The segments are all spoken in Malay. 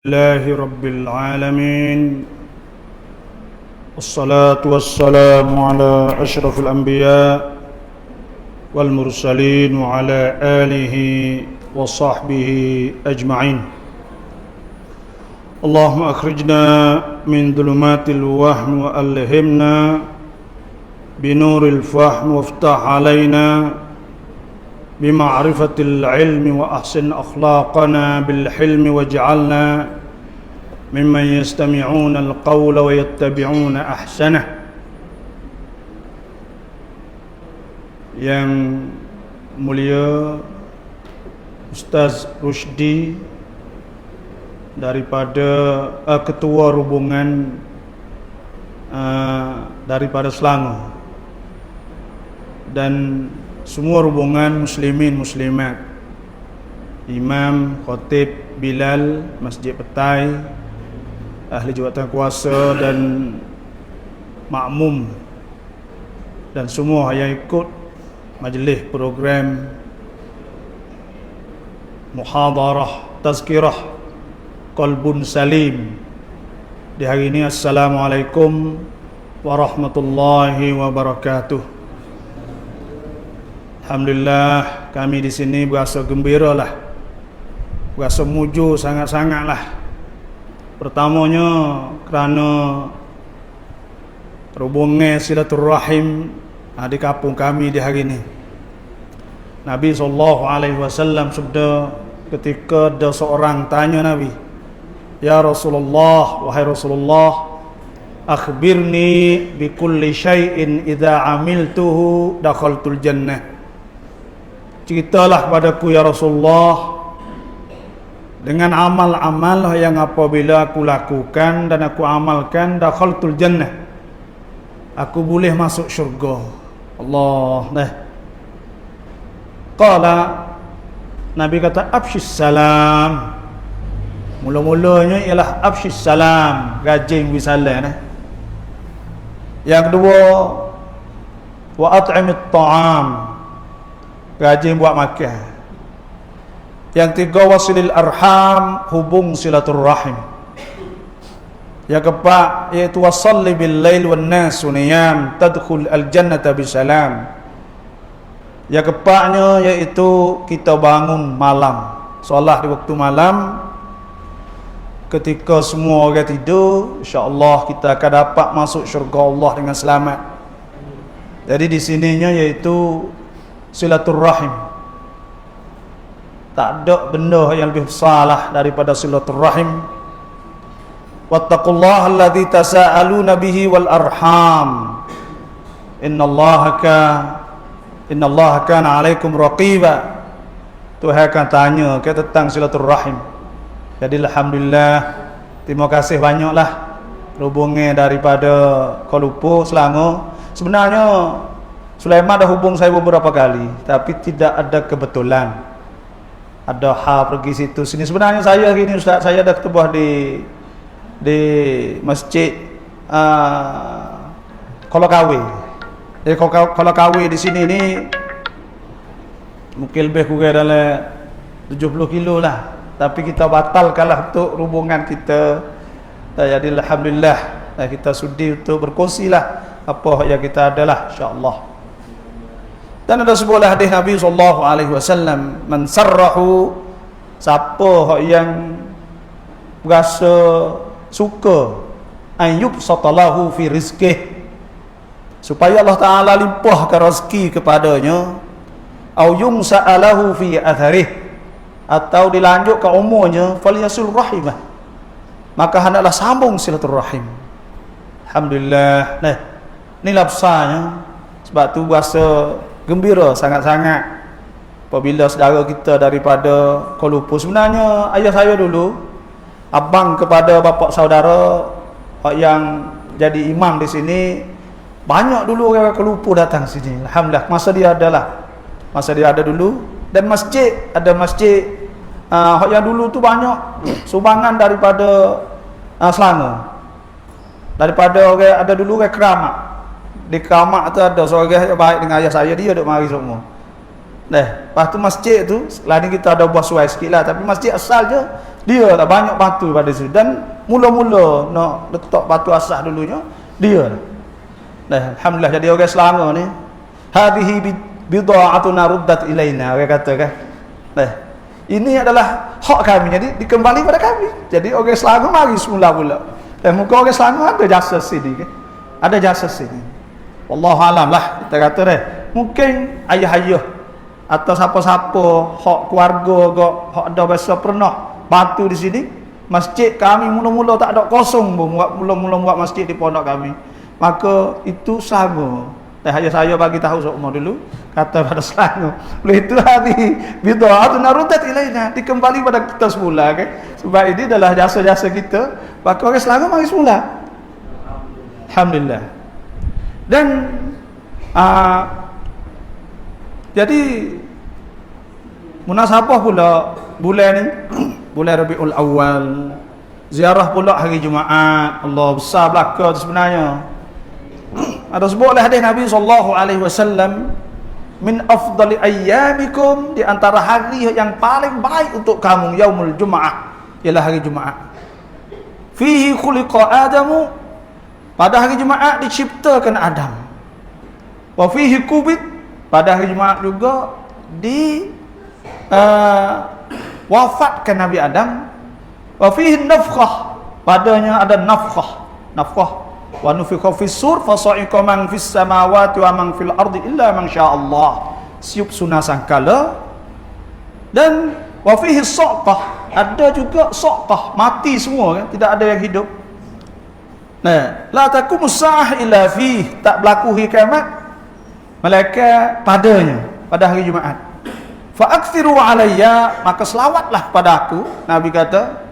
لله رب العالمين، والصلاة والسلام على أشرف الأنبياء والمرسلين وعلى آله وصحبه أجمعين. اللهم أخرجنا من ظلمات الوهم وألهمنا بنور الفهم وافتح علينا بمعرفة العلم وأحسن أخلاقنا بالحلم واجعلنا ممن يستمعون القول ويتبعون أحسنه. Yang mulia Ustaz Rusdi daripada Ketua Hubungan daripada Selangor, dan semua hubungan muslimin muslimat, imam, khatib, bilal, masjid petai, ahli jawatan kuasa dan makmum, dan semua yang ikut majlis program muhadarah tazkirah Qalbun Salim di hari ini. Assalamualaikum warahmatullahi wabarakatuh. Alhamdulillah, kami di sini berasa gembira lah, berasa muju sangat-sangat lah. Pertamanya kerana hubungan silaturahim di kampung kami di hari ini. Nabi SAW sabda ketika ada seorang tanya Nabi, "Ya Rasulullah, wahai Rasulullah, akhbirni bi kulli syai'in idza amiltuhu dakhaltul jannah." Ceritalah padaku ya Rasulullah dengan amal-amal yang apabila aku lakukan dan aku amalkan, dakhaltul jannah, aku boleh masuk syurga. Allah. Qala, Nabi kata abshis salam. Mula-mulanya ialah abshis salam, rajin bisalam. Yang kedua, wa at'imit ta'am, rajin buat makan. Yang tiga, wasilil arham, hubung silaturrahim. Yang keempat iaitu wasalli bil lail wan nas niyam tadkhul al jannata bisalam. Yang keempatnya iaitu kita bangun malam, solat di waktu malam. Ketika semua orang tidur, insya-Allah kita akan dapat masuk syurga Allah dengan selamat. Jadi di sininya iaitu silaturrahim. Tak ada benda yang lebih besar lah daripada silaturrahim. Wattaqullaha alladzi tasaaluna bihi wal arham. Innallaha kana 'alaikum raqiba. Tuhan akan tanya tentang silaturrahim. Jadi alhamdulillah, terima kasih banyaklah hubungan daripada Kuala Lumpur, Selangor. Sebenarnya Sulaiman dah hubung saya beberapa kali, tapi tidak ada kebetulan. Ada hal pergi situ sini. Sebenarnya saya hari ini Ustaz, saya dah ketubah di masjid Kolakawi. Kolakawi di sini ni mungkin lebih kurang dalam 70 kilo lah. Tapi kita batalkanlah untuk hubungan kita. Jadi alhamdulillah, kita sudi untuk berkongsilah apa yang kita adalah, insya-Allah. Dan ada sebuah hadis Nabi SAW, man sarrahu, siapa yang berasa suka ayyub satalahu fi rizqih, supaya Allah Ta'ala limpahkan rezeki kepadanya, au yumsa'alahu fi atharih, atau dilanjutkan umurnya, falyasul rahimah, maka hendaklah sambung silaturrahim. Alhamdulillah. Nah, inilah besarnya. Sebab tu berasa gembira sangat-sangat apabila saudara kita daripada Kuala Lumpur. Sebenarnya ayah saya dulu abang kepada bapa saudara yang jadi imam di sini. Banyak dulu orang Kuala Lumpur datang sini. Alhamdulillah, masa dia ada dulu. Dan masjid, ada masjid yang dulu tu banyak sumbangan daripada Selangor. Daripada orang ada dulu orang Keramat. Di Keramat tu ada seorang yang baik dengan ayah saya, dia duk mari semua. Lepas tu masjid tu, selain kita ada buah suai sikit lah, tapi masjid asal je dia tak banyak batu pada situ. Dan mula-mula nak letak batu asas dulunya dia lah. Alhamdulillah jadi orang Selangor ni, hadhihi bid'atuna ruddat ilaina, orang kata kan. Ini adalah hak kami, jadi dikembali pada kami. Jadi orang Selangor mari semula pula. Muka orang Selangor ada jasa sini kan. Ada jasa sini. Wallahu alam lah kita kata deh. Mungkin ayah-ayah atau siapa-siapa hak keluarga kok hak ada biasa pernah batu di sini. Masjid kami mula-mula tak ada kosong pun, mula-mula buat masjid di pondok kami. Maka itu sama. Ayah saya bagi tahu semua dulu, kata pada Selangor. Oleh itu hari bid'atun ruddat ilaina, dikembali pada kita semula kan. Sebab ini adalah jasa-jasa kita, maka orang Selangor mari semula. Alhamdulillah. Dan jadi munasabah pula bulan ni, bulan Rabiul Awal, ziarah pula hari Jumaat. Allah besar belaka tu sebenarnya. Ada sebut oleh hadis Nabi SAW, min afdali ayyamikum, di antara hari yang paling baik untuk kamu yaumul Jumaat, ialah hari Jumaat. Fihi khuliqa Adamu, pada hari Jumaat diciptakan Adam. Wa fihi kubit, pada hari Jumaat juga wafatkan Nabi Adam. Wa fihi nafkhah, padanya ada nafkhah. Wa nufikha fis sur fa sa'iqa man fis samawati wa man fil ardi illa man syaa Allah. Siup sunah sangkala. Dan wa fihi saqah, ada juga saqah, mati semua kan, tidak ada yang hidup. La taqumus saah illa fi, tak berlaku kiamat malaikat padanya pada hari Jumaat. Fa aktsiru alayya, maka selawatlah pada aku. Nabi kata,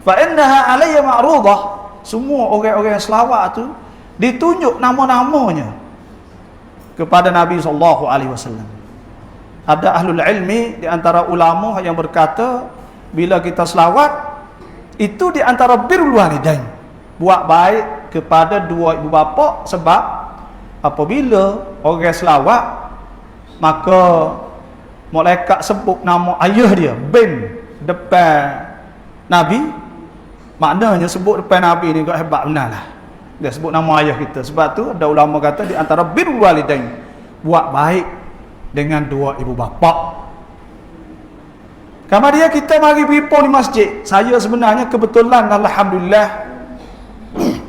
fa innaha alayya ma'rudah, semua orang-orang yang selawat tu ditunjuk nama-namanya kepada Nabi SAW. Ada ahlul ilmi di antara ulama yang berkata, bila kita selawat itu di antara birrul walidain, buat baik kepada dua ibu bapa. Sebab apabila orang selawat, maka malaikat sebut nama ayah dia bin depan Nabi. Maknanya sebut depan Nabi ni kau hebat benar lah. Dia sebut nama ayah kita. Sebab tu ada ulama kata di antara birrul walidain, buat baik dengan dua ibu bapa. Kamar dia kita mari berhimpun di masjid. Saya sebenarnya kebetulan alhamdulillah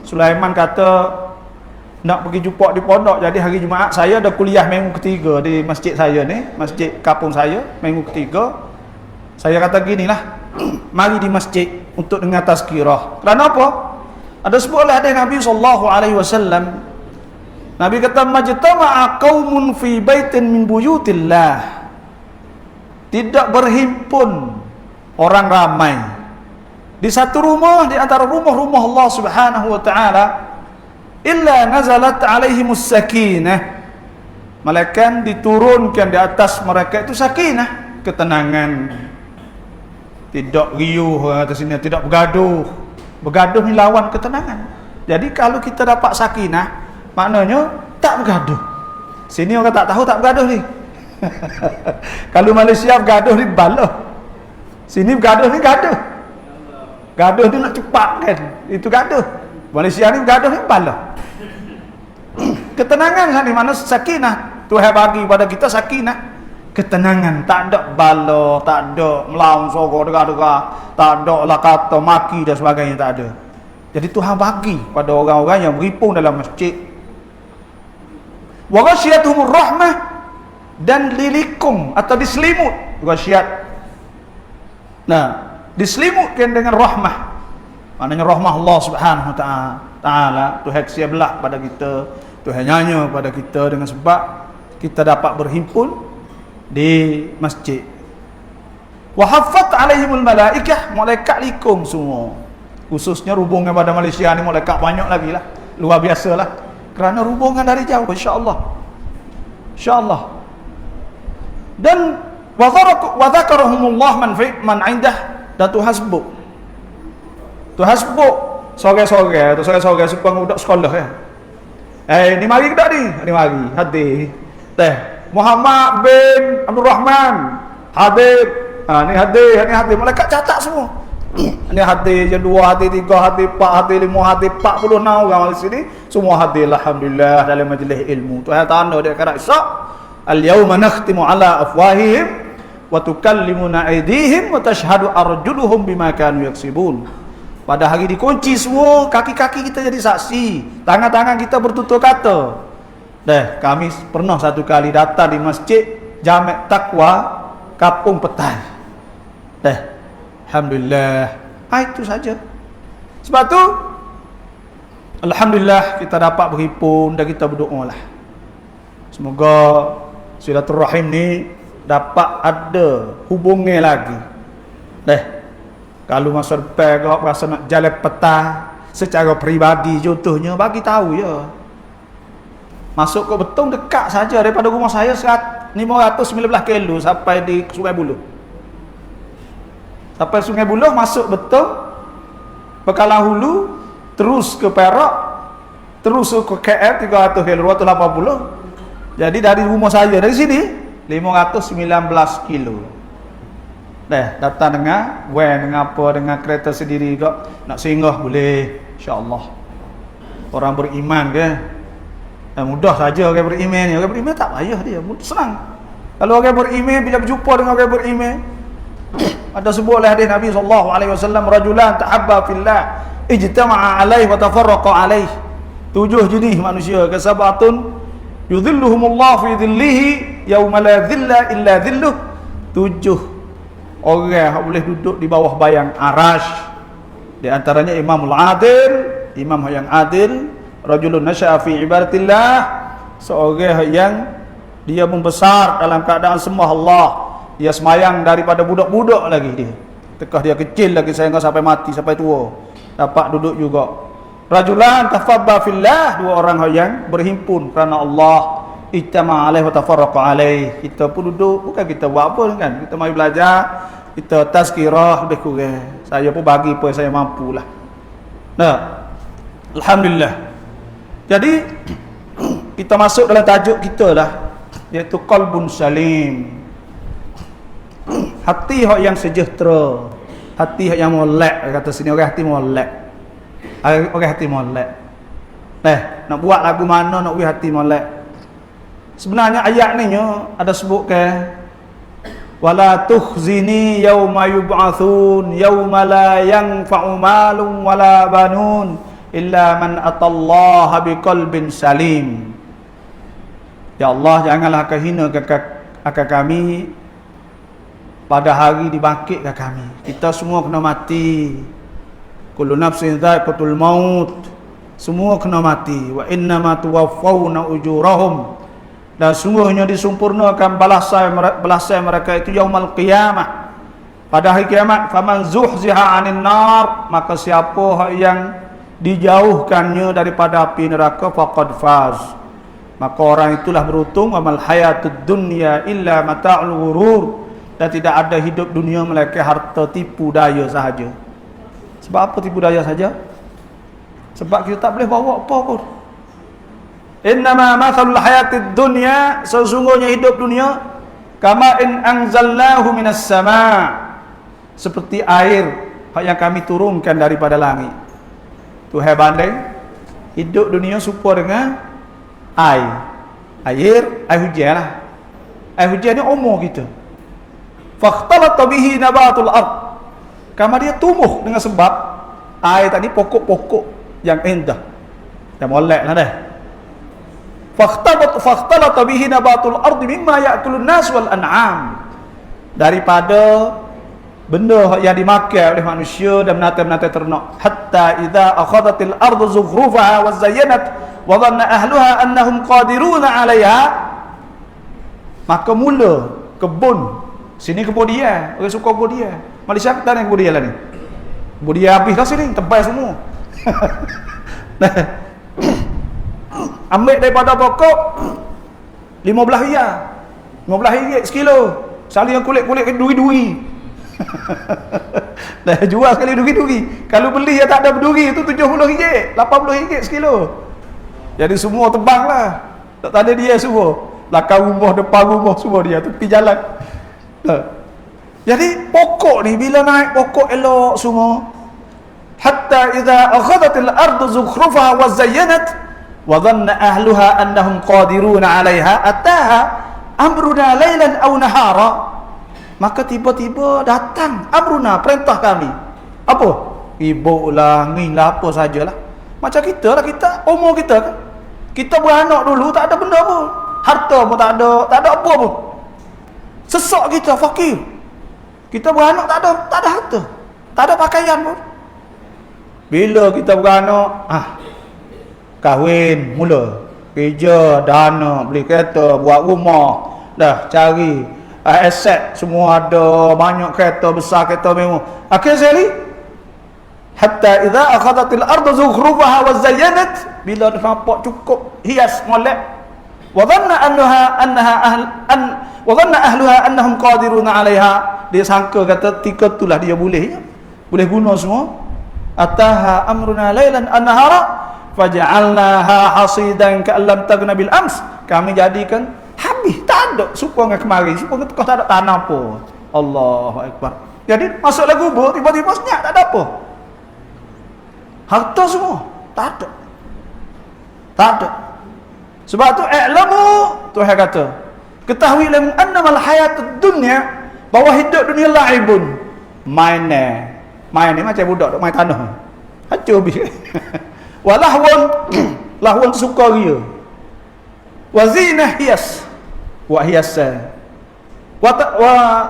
Sulaiman kata nak pergi jumpa di pondok, jadi hari Jumaat saya ada kuliah minggu ketiga di masjid saya ni, masjid kampung saya, minggu ketiga. Saya kata ginilah, mari di masjid untuk dengar tazkirah. Kerana apa? Ada sebut oleh hadis Nabi SAW. Nabi kata, majtama'a qaumun fi baitin min buyutillah, tidak berhimpun orang ramai di satu rumah di antara rumah-rumah Allah Subhanahu wa taala, illa nazalat alaihimus sakinah, malaikat diturunkan di atas mereka itu sakinah, ketenangan. Tidak riuh atas sini, tidak bergaduh. Bergaduh ni lawan ketenangan. Jadi kalau kita dapat sakinah, maknanya tak bergaduh. Sini orang tak tahu tak bergaduh ni. Kalau Malaysia bergaduh ni bala. Sini bergaduh ni gaduh. Gaduh ni nak cepat kan, itu gaduh. Malaysia ni bergaduh ni bala. Ketenangan ni mana sakinah. Tuhan bagi pada kita sakinah, ketenangan, tak ada bala, tak ada melawan sorok degah-degah, tak ada lah kata maki dan sebagainya, tak ada. Jadi Tuhan bagi pada orang-orang yang berhimpun dalam masjid. Wa ghasyiyatuhumur rahmah, dan lilikum atau diselimut ghasyiyat. Nah, diselimutkan dengan rahmah. Maknanya rahmah Allah Subhanahu wa taala, Tuhan siap belah pada kita, Tuhan nyanya pada kita dengan sebab kita dapat berhimpun di masjid. Wa haffat alaihimul malaikah, malaikat likum semua. Khususnya hubungan pada Malaysia ni malaikat banyak lagi lah, luar biasa lah, kerana hubungan dari jauh, insya-Allah. Insya-Allah. Dan wa dzakarahumullah man indah, dan Tuhan sebut sore-sore atau sore-sore supaya budak sekolah ya. Ni mari ke tak ni? Ni mari. Hadir. Teh. Muhammad bin Abdul Rahman Habib. Ni hadis malaikat catat semua. Ni hadis yang 2, hadis 3, hadis 4, hadis 5, hadis 46 orang di sini semua hadis alhamdulillah dalam majlis ilmu. Tuhan tanda dia kata Isra, al-yauma nakhtimu ala afwahihim wa tukallimuna aydihim wa tashhadu arjuluhum bima kanu yaksibun. Pada hari dikunci semua, kaki-kaki kita jadi saksi, tangan-tangan kita bertutur kata. Kami pernah satu kali datang di masjid Jamek Taqwa Kapung Petai. Alhamdulillah. Itu saja. Sebab tu alhamdulillah kita dapat berhimpun dan kita berdoa lah. Semoga silaturahim ni dapat ada hubungnya lagi. Kalau masa depan kau rasa nak jalan petang secara peribadi contohnya, bagi tahu je. Masuk ke Betong dekat saja daripada rumah saya 519 kilo sampai di Sungai Buloh. Sampai Sungai Buloh masuk Betong, Pekalang Hulu, terus ke Perak, terus ke KL 300 kilo, 280. Jadi dari rumah saya dari sini 519 kilo. Datang dengan van, dengan apa, dengan kereta sendiri kok nak singgah boleh, insya-Allah. Orang beriman ke mudah saja orang beriman ni. Orang beriman tak payah dia, senang. Kalau orang beriman bila berjumpa dengan orang beriman, ada sebuah oleh hadis Nabi sallallahu alaihi wasallam, rajulan tahabba fillah ijtama'a alaihi wa tafarraqa alaihi. 7 jenis manusia, kasabatun yudhilluhumullah fi dhillihi yauma la dhilla illa dhilluh. 7 orang yang boleh duduk di bawah bayang arash. Di antaranya imamul adil, imam yang adil, rajulun nasya'a fi ibadatillah, seorang yang dia membesar dalam keadaan sembah Allah. Dia semayang daripada budak-budak lagi dia. Tekah dia kecil lagi sehingga sampai mati, sampai tua. Dapat duduk juga. Rajulan tafabba fillah, 2 orang yang berhimpun kerana Allah. Ijtama' alaihi wa tafarraqa alaihi. Kita pun duduk, bukan kita buat apa kan. Kita mari belajar, kita tazkirah lebih kurang. Saya pun bagi apa saya mampulah. Alhamdulillah. Jadi kita masuk dalam tajuk kita lah, iaitu qalbun salim. Hati yang sejahtera, hati yang molek, kata sini orang hati molek. Orang hati molek. Nak buat lagu mana nak buat hati molek? Sebenarnya ayat ni ada sebut ke wala tukhzini yauma yub'atsun yauma la yanfa'u malun wala banun illa man atallaha biqalbin salim. Ya Allah, janganlah kau hina akan kami pada hari dibangkitkan kami. Kita semua kena mati. Kullu nafsin dha'iqatul maut. Semua kena mati. Wa innama tuwaffawna ujurahum. Dan sungguhnya disempurnakan balasan mereka itu yaumul qiyamah, pada hari kiamat. Faman zuhziha 'anil nar, maka siapa yang dijauhkannya daripada api neraka, faqad faz, maka orang itulah beruntung. Wa mal hayatud dunya illa mata'ul ghurur, dan tidak ada hidup dunia melainkan harta tipu daya sahaja. Sebab apa tipu daya saja? Sebab kita tak boleh bawa apa pun. Innama mathalul hayatid dunya, sesungguhnya hidup dunia, kama in anzalnahu minas sama', seperti air yang kami turunkan daripada langit. Tuhan banding hidup dunia serupa dengan air hujan lah. Air hujan ni umur kita. Fakhtalata bihi nabatul ard, kama dia tumbuh dengan sebab air tadi pokok-pokok yang indah dan molek lah dah. Fakhtalata bihi nabatul ardi mimma ya'kulun nas wal an'am, daripada benda yang dimakan oleh manusia dan binatang-binatang ternak. Hatta idza akhadhatil ardu zukhrufaha wa zayyanat wa dhanna ahluha annahum qadiruna 'alayha, maka mula kebun sini kebun dia, orang suka kebun dia. Malaysia kita ni kebun dia lah ni. Kebun dia habis dah sini, tebal semua. Ambil daripada pokok 15 riyal, 15 ringgit sekilo. Sekali yang kulit-kulit duri-duri. Dah jual sekali duri-duri. Kalau beli yang tak ada berduri itu 70 ringgit, 80 ringgit sekilo. Jadi semua tebang lah. Tak ada dia semua. belakang rumah, depan rumah, semua dia tepi jalan. Jadi pokok ni bila naik pokok elok semua, hatta idza akhadhatil ardu zukhrufaha wa zayyanat wa dhanna ahluha annahum qadiruna 'alayha ataha amruna lailan aw nahara, maka tiba-tiba datang amruna, perintah kami. Apa? Ibu lah, ngilah apa sajalah. Macam kita lah, kita umur kita kan. Kita beranak dulu tak ada benda pun. Harta pun tak ada apa pun. Sesak kita, fakir. Kita beranak tak ada harta, tak ada pakaian pun. Bila kita beranak, kahwin mula, kerja, dana, beli kereta, buat rumah, dah cari aset, semua ada, banyak kereta besar, kereta mewah. Akhir sekali, hatta idza akhadhatil ardu zukhrufaha wa zayyanat, bila dah nampak cukup hias molek, wa dhanna ahluha annahum qadiruna 'alaiha, dia sangka kata tika itulah dia boleh guna semua. Ataha amruna lailan an-nahara faj'alnaha hasidan ka'an lam taghna bil ams, kami jadikan habis, tak ada supaya kemari, supaya tak ada tanah pun. Allahu akbar. Jadi masuklah kubur, tiba-tiba senyap, tak ada apa, harta semua tak ada. Sebab tu i'lamu, Tuhan kata, ketahui lam annamal hayatud dunya, bahawa hidup dunia laibun, main ni macam budak duk main tanah, hancur habis. Walahwan, lahwan sukaria, wa zinah hias, wa hiasan, wa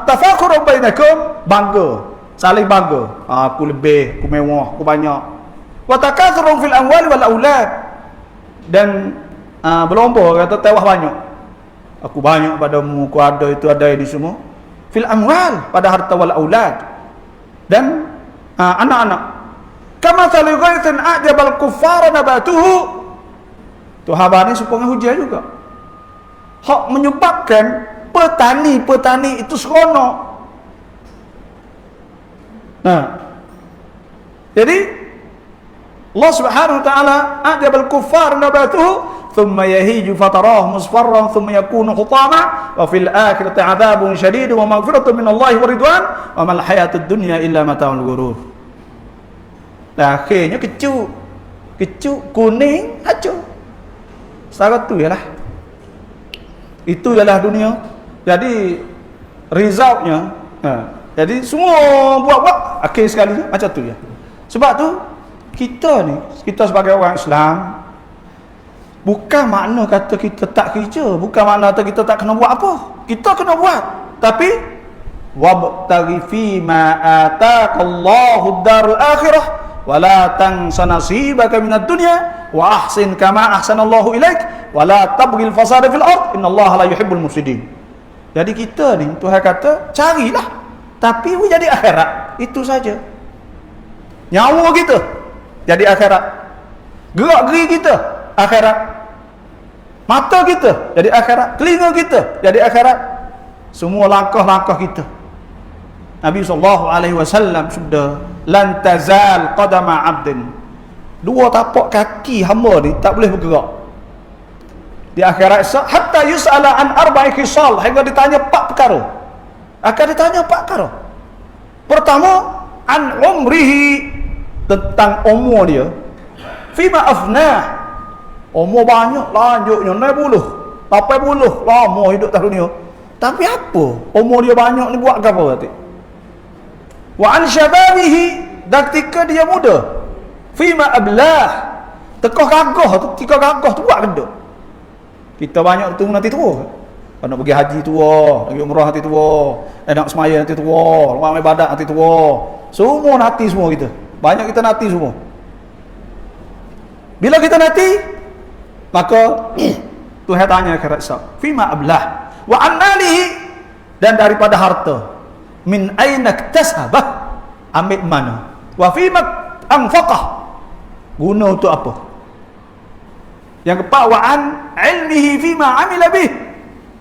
tafakhurun bainakum, bangga, saling bangga, aku lebih, aku mewah, aku banyak. Wa takathurun fil amwali wal aulad, dan berlomba kata tewah banyak, aku banyak padamu, aku ada itu, ada ini semua. Fil amwal, pada harta, wal aulad, dan anak-anak. Kama thalighaithin a'jabal kuffara nabatuhu, tu habar ni supaya hujan juga, hak menyebabkan petani itu seronok. Jadi Allah Subhanahu wa taala a'jabal kuffar nabatuhu thumma yahiju fatarahu musfarran thumma yakunu hutama wa fil akhirati 'adzabun syadid wa maghfiratun min Allah wa ridwan wa mal hayatud dunya illa mata'ul ghurur. Nah, akhirnya kecuk kuning hancur. Setara tu ialah, itu ialah dunia. Jadi resultnya, jadi semua buat akhir sekali macam tu ya. Sebab tu kita sebagai orang Islam, bukan makna kata kita tak kerja, bukan makna kata kita tak kena buat apa. Kita kena buat, tapi wabtaghi fi ma ataqallahu ad-darul akhirah wala tansa nasibaka minad dunya wa ahsin kama ahsanallahu ilaik wala tabghil fasada fil ard innallaha la yuhibbul mufsidin. Jadi kita ni Tuhan kata carilah, tapi jadi akhirat, itu saja. Nyawa kita jadi akhirat, gerak geri kita akhirat, mata kita jadi akhirat, telinga kita jadi akhirat, semua langkah-langkah kita. Nabi SAW sudah lan tazal qadama 'abdin, dua tapak kaki hamba ni tak boleh bergerak di akhirat hatta yus'ala an arba'i khisal, hingga ditanya 4 perkara. Akan ditanya 4 perkara. Pertama, an umrihi, tentang umur dia. Fima afnah, umur banyak lanjutnya 60, 80, lama hidup atas dunia. Tapi apa umur dia banyak ni buat apa berarti? Wa an syababihi, dan ketika dia muda. Fima ablah, tekah gagah tu buat benda. Kita banyak tu nanti tua, nak pergi haji tua, pergi umrah nanti tua, nak semaya nanti tua, nak ibadat nanti tua, semua nanti semua kita. Banyak kita nanti semua. Bila kita nanti, maka Tuhan tanya akhirat sab, fima ablah wa an malihi, dan daripada harta, min aina iktasabah, ambil mana, wa fima anfaqah, guna untuk apa. Yang keempat, wa an ilmihi fima amila bih,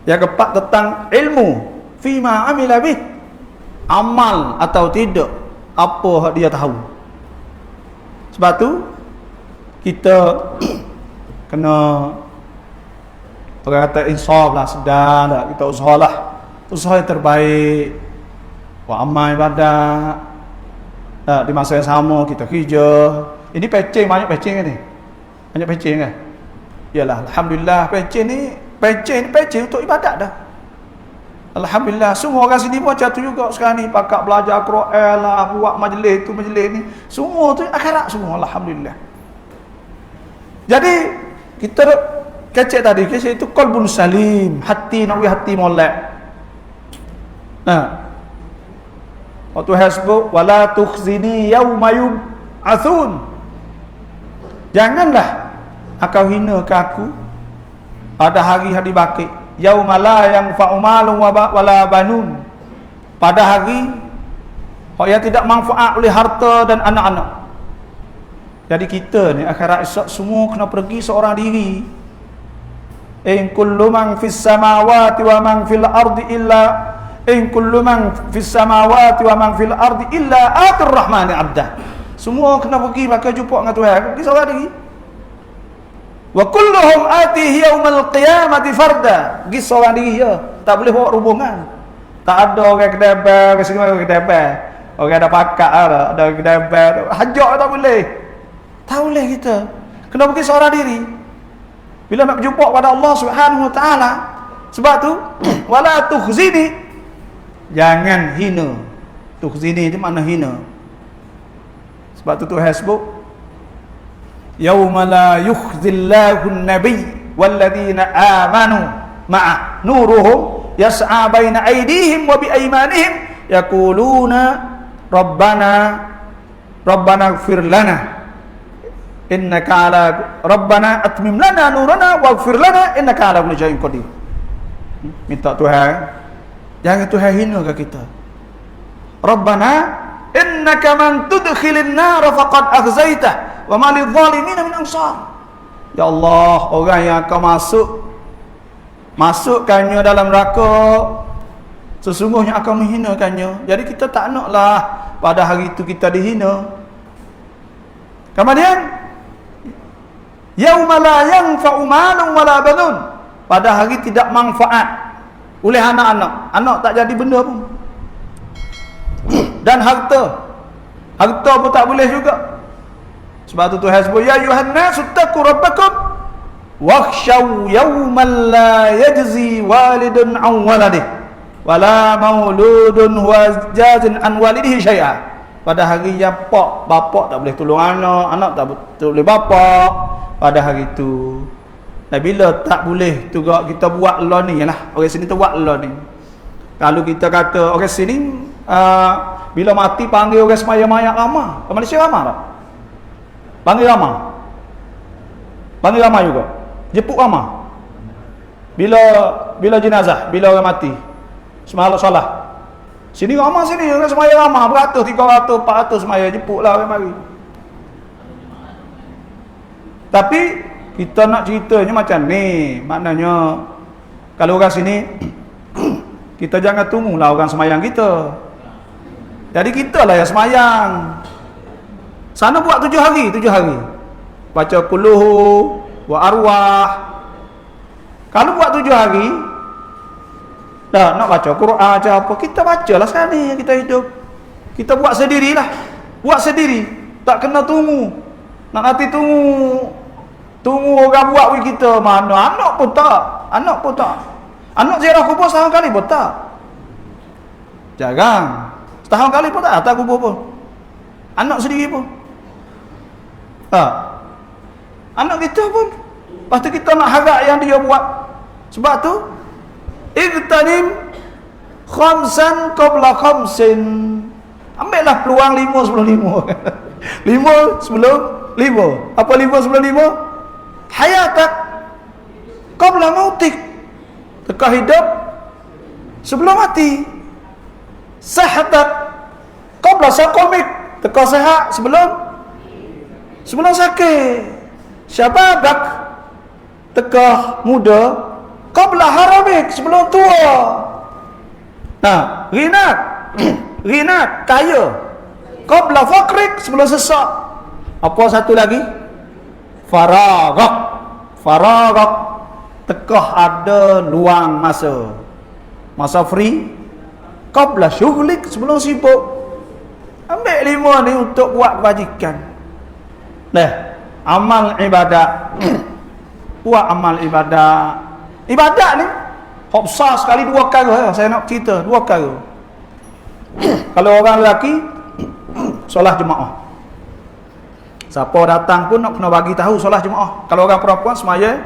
yang keempat tentang ilmu, fima amila bih, amal atau tidak, apa dia tahu. Sebab tu kita kena Orang kata insaf lah, sedang lah, kita usahalah. Usaha yang terbaik. Buat amal ibadat. Di masa yang sama kita kerja. Ini pecing, banyak pecing kan ni? Banyak pecing kan? Yalah, alhamdulillah pecing untuk ibadat dah. Alhamdulillah, semua orang sini pun macam tu juga sekarang ni, pakak belajar Quran lah, buat majlis tu majlis ni, semua tu akhirat semua, alhamdulillah. Jadi kita kecek tadi, kecek itu qalbun salim, hati nak hati molek. Waktu hasbuk wala tukhzini yauma yub'atsun. Janganlah engkau hina ke aku pada hari bangkit. Yauma la yanfa'u malun wala banun. Pada hari yang tidak manfaat oleh harta dan anak-anak. Jadi kita ni akhirat esok semua kena pergi seorang diri. In kullu man fis samawati wa man fil ardi illa in kullu man fis samawati wa man fil ardi illa atir rahmani abda. Semua kena pergi bakal jumpa dengan Tuhan. Pergi seorang diri. Wa kulluhum atihi yaumal qiyamati farda. Pergi seorang diri je. Tak boleh bawa rombongan. Tak ada orang kedai ke sini orang kedai. Orang ada pakak ada kedai. Hajak tak boleh. Tak boleh kita. Kena pergi seorang diri. Bila nak berjumpa pada Allah Subhanahu Wa Taala. Sebab tu wala tukhzini. Jangan hina. Tukhzini itu makna hina. Sebab tu Tuhan sebut yauma la yukhzillahu an-nabiy walladzina amanu ma'a nuruhum yas'a baina aydihim wa bi aymanihim yaquluna rabbana ighfir lana innaka ala rabbana atmim lana nurana waghfir lana innaka ala kulli syai'in qadir. Minta Tuhan jangan Tuhan hina ke kita. Rabbana innaka man tudkhilin nar faqad akhzaitah wa ma lidh-dhalimin min ansar. Ya Allah, orang yang akan masukkannya dalam neraka sesungguhnya akan menghinakannya. Jadi kita tak naklah pada hari itu kita dihina. Kemudian yauma la yanfa'u malun wala banun. Pada hari tidak manfaat oleh anak-anak. Anak tak jadi benda pun. Dan harta pun tak boleh juga. Sebab tu Tuhan sebut ya ayuhan nas ittaqu rabbakum wakhshaw yawman la yajzi walidun an waladihi wala mauludun huwa jazin an walidihi syai'a. Pada hari yang bapak tak boleh tolong anak tak boleh bapak pada hari itu. Dan bila tak boleh tu kita buat law ni lah. Orang sini tu buat law ni. Kalau kita kata orang sini bila mati panggil orang semaya mayat ramah. Kat Malaysia ramah tak? Panggil ramah. Panggil ramah juga. Jemput ramah. Bila jenazah, bila orang mati. Semalam solat. Sini ramah sini, orang semaya ramah, beratus, 300, 400 semaya, jemputlah orang mari. Tapi kita nak ceritanya macam ni, maknanya kalau orang sini kita jangan tunggulah orang semayang kita. Jadi kita lah yang semayang. Sana buat 7 hari. Baca kuluhu wa arwah. Kalau buat 7 hari, dah nak baca Quran macam apa, kita bacalah sekarang ni kita hidup. Kita buat sendirilah. Buat sendiri. Tak kena tunggu. Nak nanti tunggu orang buat with kita. Mana anak pun tak. Anak ziarah kubur setahun kali pun tak. Jarang. Setahun kali pun tak datang kubur pun. Anak sendiri pun. Anak kita pun. Lepas tu kita nak harap yang dia buat. Sebab tu igtanim khamsan qabla khamsin. Ambillah peluang 5 sebelum 5. 5 sebelum 5. Apa 5 sebelum 5? Hayatak qabla mautik. Teka hidup sebelum mati. Sahatak qabla saqamik. Teka sihat sebelum sakit. Syababak teka muda qabla haramik, sebelum tua. Rinat kaya qabla faqrik, sebelum sesak. Apa satu lagi? Faragak tekah ada luang masa free qabla syughlik, sebelum sibuk, ambil 5 ni untuk buat kebajikan. Nah, amal ibadat buat amal ibadat ni hak besar sekali 2 perkara. Saya nak cerita 2 perkara. Kalau orang lelaki solat jemaah, siapa datang pun nak kena bagi tahu solat jemaah. Kalau orang perempuan semaya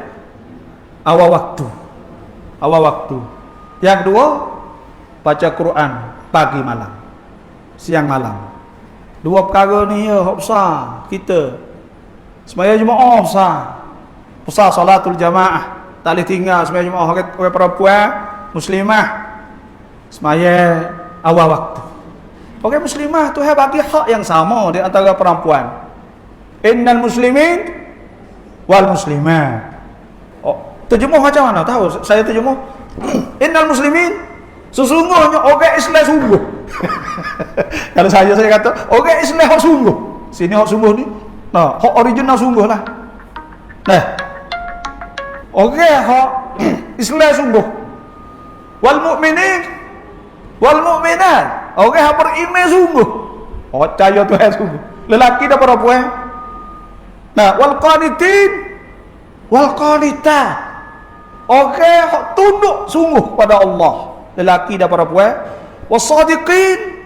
awal waktu. Yang kedua, baca Quran pagi malam, siang malam. 2 perkara ni ya hak besar. Kita semaya jemaah besar salatul jamaah, tak boleh tinggal semaya jemaah. Orang perempuan muslimah semaya awal waktu. Orang muslimah tu bagi hak yang sama di antara perempuan. Innal muslimin wal muslimat. Terjemuh macam mana? Tahu saya terjemuh. Innal muslimin, sesungguhnya orang Islam sungguh. Kalau saya kata orang Islam hak sungguh. Sini hak sungguh ni. Nah, hak original sungguh lah. Nah, orang hak Islam sungguh. Wal mu'minin wal mu'minat, orang hak beriman sungguh. Percaya Tuhan sungguh. Lelaki dan perempuan. Nah, wal qanitin wal qanitat, orang hak tunduk sungguh kepada Allah, lelaki dan perempuan. Wasadiqin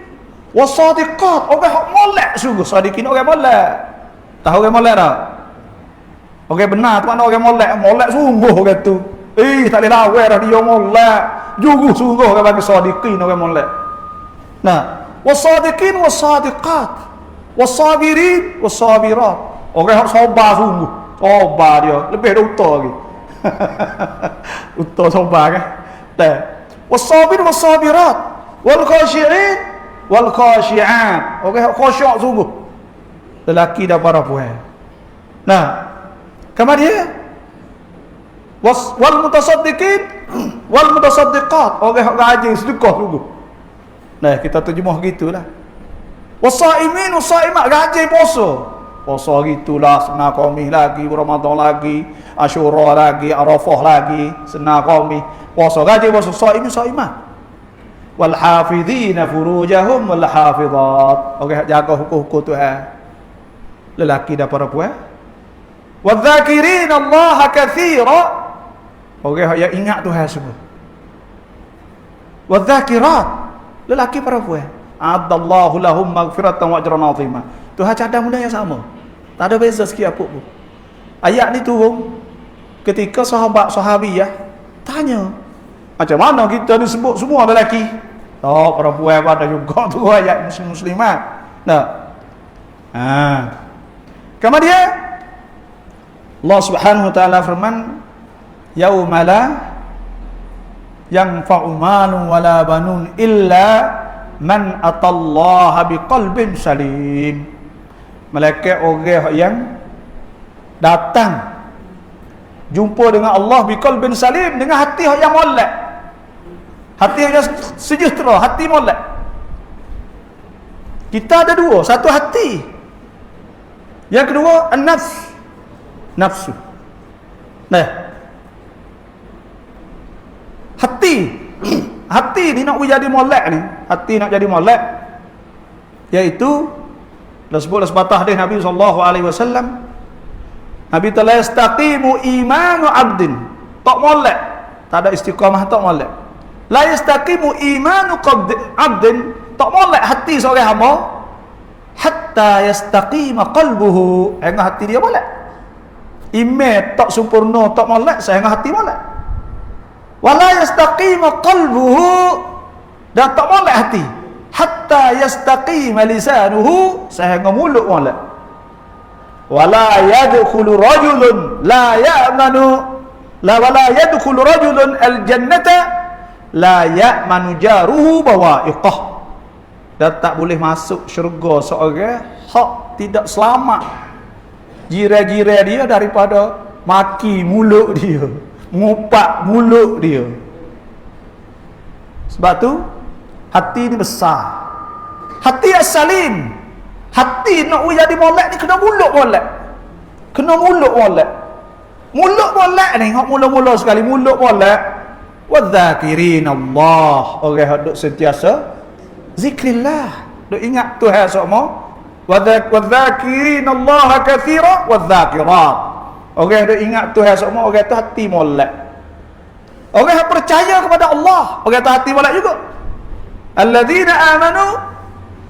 wasadiqat, orang hak molek sungguh. Sadiqin orang molek. Tahu orang molek tak? Orang benar tu mana orang molek sungguh orang tu. Tak boleh lawan dah dia molek. Jujur sungguh orang bagi sadiqin, orang molek. Nah, wasadiqin wasadiqat wasabirin wasabirat, orang hak sabar sungguh. Sabar dia, lebih dari uta lagi. Uta sabar kan? Dah. Wasabir wasabirat wal khashi'in wal khashi'at, orang khusyuk sungguh, lelaki dan perempuan. Nah, kemudian wal mutasaddiqin wal mutasaddiqat, orang rajin sedekah sungguh. Nah, kita terjemah gitulah. Wasaimin wasaimat, rajin puasa gitulah. Senang qaumih lagi, Ramadan lagi, Asyura lagi, Arafah lagi, senang qaumih puasa, rajin puasa. Saimin saimat. Wal hafizina furujahum wal hafizat, orang jaga hukum-hukum Tuhan, lelaki dan perempuan. Wadzakirin Allah katsira, orang yang ingat Tuhan semua. Wadzakirat, lelaki perempuan. Adallahu lahum maghfiratan wa ajran 'azima. Tuhan cadang benda yang sama, tak ada beza sikit apa pun. Ayat ni turun ketika sahabiyah tanya, macam mana kita ni sebut semua lelaki? Oh, perempuan pada juga tu ayat muslimat. Nah. Kemudian Allah Subhanahu wa taala firman, yauma la yanfa'u malun wala banun illa man atallaha biqalbin salim. Malaikat orang yang datang jumpa dengan Allah biqalbin salim, dengan hati yang molek, hati yang sejahtera, hati molek. Kita ada 2, satu hati, yang kedua an-nafs, nafsu. Nah, hati ni nak jadi molek ni, hati nak jadi molek, iaitu disebut sebatah hadis Nabi SAW. Nabi telah yastaqimu imanu abdin, tak molek, tak ada istiqamah, tak molek. La yastaqimu imanu abdin, tak molek hati seorang hamba, hatta yastaqima qalbuhu, hingga hati dia molek. Iman tak sempurna, tak molek sehingga hati molek. Wala yastaqima qalbuhu, dan tak molek hati, hatta yastaqima lisanuhu, sehingga mulut molek. Wala yadkhulu rajulun la ya'manu wala yadkhulu rajulun al-jannata la ya'manu jaruhu bawa'iqah, dan tak boleh masuk syurga seorang hak tidak selamat jiran-jiran dia daripada maki mulut dia, ngupak mulut dia. Sebab tu hati ni besar, hati as-salim. Hati nak jadi molek ni kena mulut molek, kena mulut molek. Mulut molek ni, hok mula-mula sekali mulut molek. Wadzakirin Allah, orang hok duk sentiasa zikrillah, duk ingat Tuhan sokmo. Wadzakirin Allah katsira wadzakirat. Orang duk ingat Tuhan sokmo, orang tu hati molek. Orang yang percaya kepada Allah, orang tu hati molek juga. Alladzina amanu,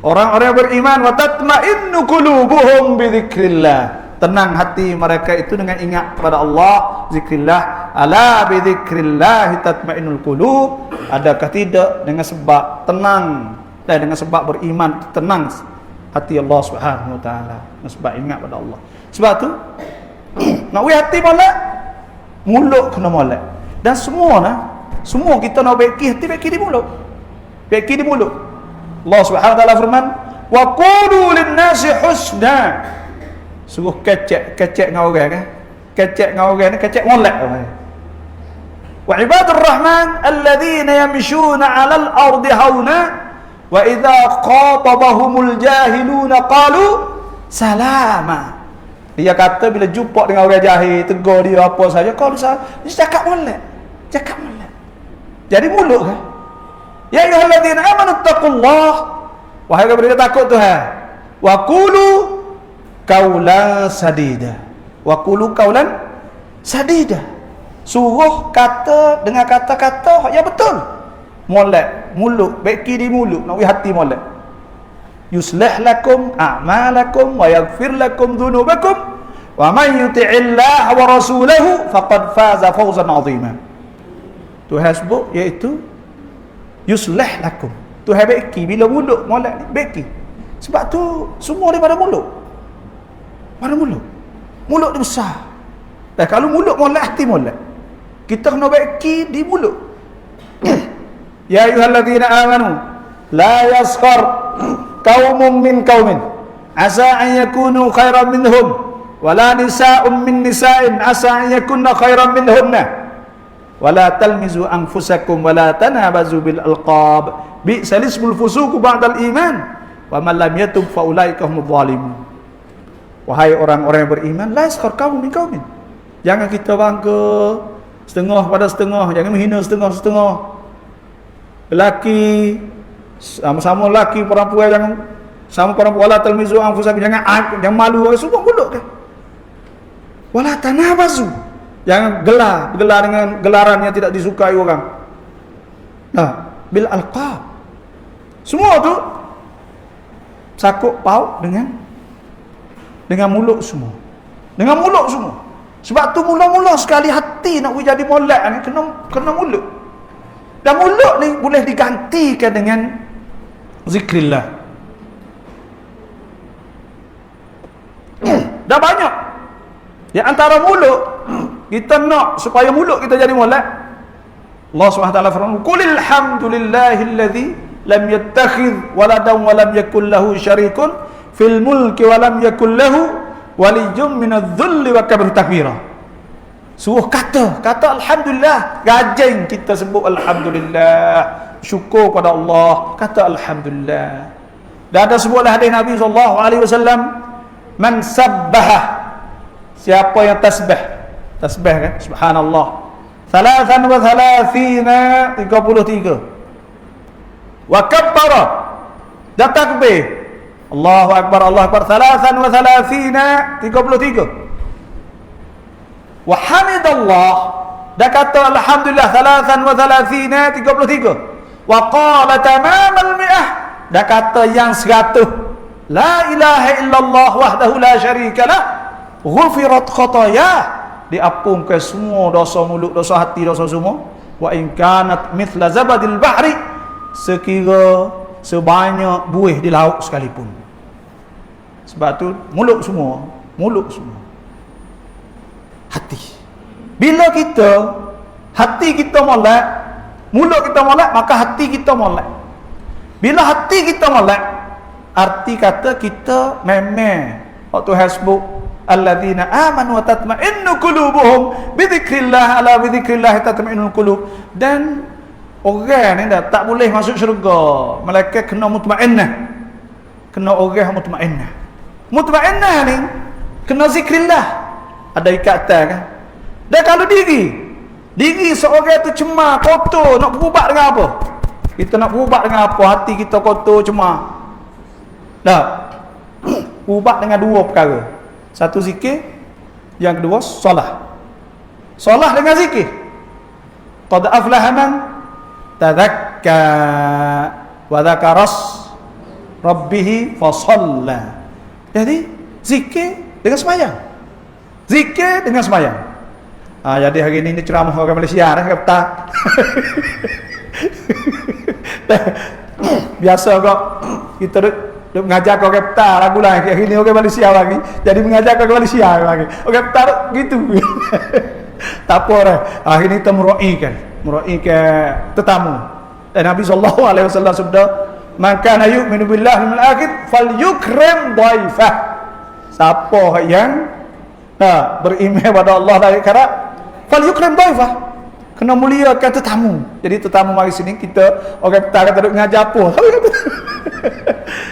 orang-orang yang beriman, wa tatma'innu qulubuhum bi dzikrillah. Tenang hati mereka itu dengan ingat kepada Allah, zikrillah. Ala bi dzikrillah tatma'innul qulub. Adakah tidak dengan sebab tenang dan dengan sebab beriman tenang hati Allah Subhanahu wa taala, dengan sebab ingat pada Allah. Sebab tu nak hati molek, mulut kena molek. Dan semua kita nak baiki hati, baiki di mulut. Baiki di mulut. Allah Subhanahu wa taala firman, wa qulu lin-nasi husna. Suruh kecek dengan orang kan. Kecek dengan orang ni kecek molek orang. Wa ibadur rahman alladhina yamshuna 'alal ardi hauna wa idza qatabahumul jahiluna qalu salama. Dia kata bila jumpa dengan orang jahil, tegur dia apa saja, qalu salama. Dia cakap molek. Cakap molek. Jadi mulut kan. Ya ayyuhalladzina amanu taqullah. Wahai kamu yang takut Tuhan. Wa qulu qaulan sadida. Wa qulu qaulan sadida. Suruh kata dengan kata-kata yang betul. Molek, mulut, baiki di mulut, nak hati molek. Yuslih lakum a'malakum wa yaghfir lakum dhunubakum wa man yuti'illaha wa rasulahu faqad faza fawzan 'azima. Tuhan sebut iaitu yuslih lakum. Tuhan baiki bila mulut molek ni baiki. Sebab tu semua daripada mulut. Pada mulut. Mulut dia besar. Dan kalau mulut molek, hati molek. Kita kena baiki di mulut. Ya ayyuhalladzina amanu la yaskhar qaumun min qaumin asa an yakunu khairan minhum wala nisa'un min nisa'in asa an yakunna khairan minhunna wala talmizu anfusakum wala tanabazu bil alqab bi'sal ismul fusuq ba'dal iman wa man lam yatub fa ulaika humudz zalimun. Wahai orang-orang yang beriman, la yaskhar qaumun min qaumin. Jangan kita bangga setengah pada setengah, jangan menghina setengah-setengah. Lelaki sama-sama lelaki, perempuan jangan sama perempuan, wala talmizu anfusakum, jangan malu orang semua mulut kan. Wala tanabazu, jangan bergelar dengan gelaran yang tidak disukai orang. Nah, bil alqab. Semua tu sakup paut dengan mulut semua. Dengan mulut semua. Sebab tu mula-mula sekali hati nak jadi molek ni kena mulut. Dan mulut ni boleh digantikan dengan zikrillah. Dah banyak. Di antara mulut kita nak supaya mulut kita jadi molek. Allah Subhanahu wa taala firman, "Qulil hamdulillahilladzi lam yattakhidh waladan wa lam yakul lahu syarikun fil mulki wa lam yakul lahu waliyyun minadh-dhulli wa kabir takbira." Suruh kata alhamdulillah, rajin kita sebut alhamdulillah, syukur pada Allah, kata alhamdulillah. Dan ada sebuah hadis Nabi sallallahu alaihi wasallam, man sabbaha, siapa yang tasbih kan, subhanallah, 33 wa kabbara, dan takbir Allahu akbar 33 wa hamidallah, dah kata alhamdulillah 33 wa qala tamamal mi'ah, dah kata yang 100 la ilaha illallah wahdahu la syarikalah ghufirat khatayah, diampunkan semua dosa mulut, dosa hati, dosa semua. Wa in kanat mithla zabadil bahri, sekira sebanyak buih di laut sekalipun. Sebab tu mulut semua hati. Bila hati kita molek, mulut kita molek, maka hati kita molek. Bila hati kita molek, arti kata kita memang waktu hasbuk alladzina amanu wa tatma'innu qulubuhum bi dzikrillah, ala bi dzikrillah tatma'innul qulub. Dan orang ni dah tak boleh masuk syurga melainkan kena mutmainnah. Kena orang mutmainnah. Mutmainnah ni kena zikrillah. Ada ikatan kan? Dan kalau diri seorang tu cemar, kotor, nak berubat dengan apa? Kita nak berubat dengan apa? Hati kita kotor, cemar. Dah. Berubat dengan dua perkara. Satu zikir, yang kedua solat. Solat dengan zikir. Qad aflaha man tadhakka wa dzakaras rabbih fa shalla. Jadi zikir dengan sembahyang. Zikir dengan sembahyang. Jadi hari ini ceramah orang Malaysia kata. Biasa kok kita duk mengajar kau kata lagu lah hari ni orang Malaysia lagi. Jadi mengajar kau Malaysia lagi. Orang kata gitu. Tak apa dah. Hari ni kita muraikan tetamu. Dan Nabi sallallahu alaihi wasallam sabda, "Man kana yu'minu billahi wal akhir falyukrim dhaifah." Siapa yang beriman pada Allah dan akhirat, falyukrim dhaifah. Kena muliakan tetamu. Jadi tetamu mari sini kita orang kata duk ngajar apa.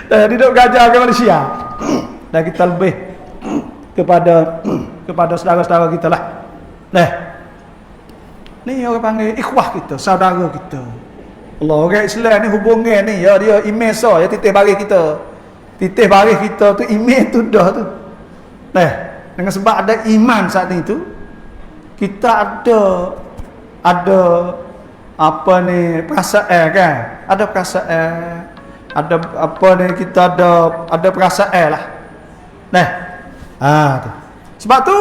Jadi duk ngajar ke Malaysia. Dan kita lebih kepada saudara-saudara kita lah. Ni orang panggil ikhwah kita, saudara kita. Allah, orang Islam ni hubungan ni ya, dia email so ya titih baris kita. Titih baris kita tu email tu dah tu. Dengan sebab ada iman saat ni tu, kita ada apa ni perasaan kan? Ada perasaan, ada apa ni, kita ada perasaan lah. Tu. Sebab tu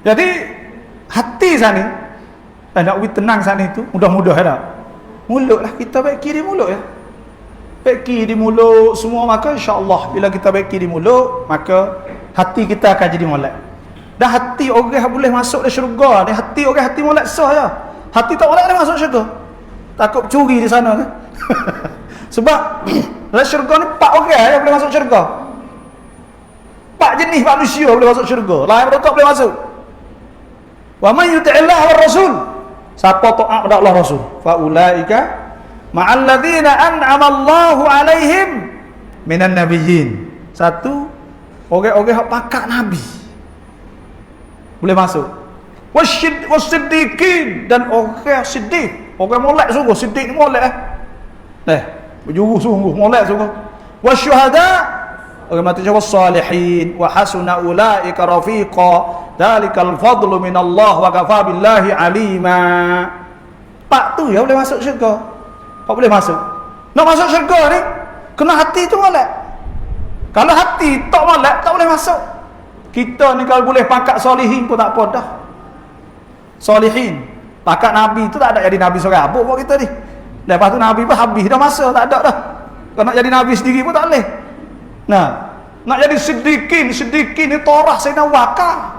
jadi hati sana nak tenang sana itu mudah-mudah dah. Mulut lah kita baiki di mulut ya. Baiki di mulut semua, maka insya-Allah bila kita baiki di mulut, maka hati kita akan jadi molek. Dan hati orang boleh masuk ke syurga ni, hati orang hati molek sah ya. Hati tak molek dia masuk syurga. Takut curi di sana kan. Sebab dalam syurga ni 4 orang yang boleh masuk syurga. 4 jenis manusia boleh masuk syurga. Lain tak boleh masuk. Wa man yuti'illah war rasul. Siapa taat pada Allah Rasul, fa ulaika ma'al ladzina an'ama Allahu 'alaihim minan nabiyyin. Satu, orang-orang hak pakak nabi boleh masuk. Wasiddiqin, dan orang siddiq, orang molek sungguh, siddiq ni molek berjuru sungguh, molek sungguh. Wasyuhada, orang mati jawa salihin, wa hasuna ulaika rafiqa, dalikal fadlu minallah wa kafa billahi alima. Pak tu ya boleh masuk syurga. Pak boleh masuk. Nak masuk syurga ni kena hati tu molek. Kalau hati tak molek tak boleh masuk. Kita ni kalau boleh pakat solihin pun tak apa dah. Solihin, pakat nabi tu tak ada jadi nabi seorang abuk buat kita ni. Lepas tu nabi pun habis dah masa, tak ada dah. Kalau nak jadi nabi sendiri pun tak boleh. Nak jadi siddiqin ni Torah Sayyidina Abu Bakar.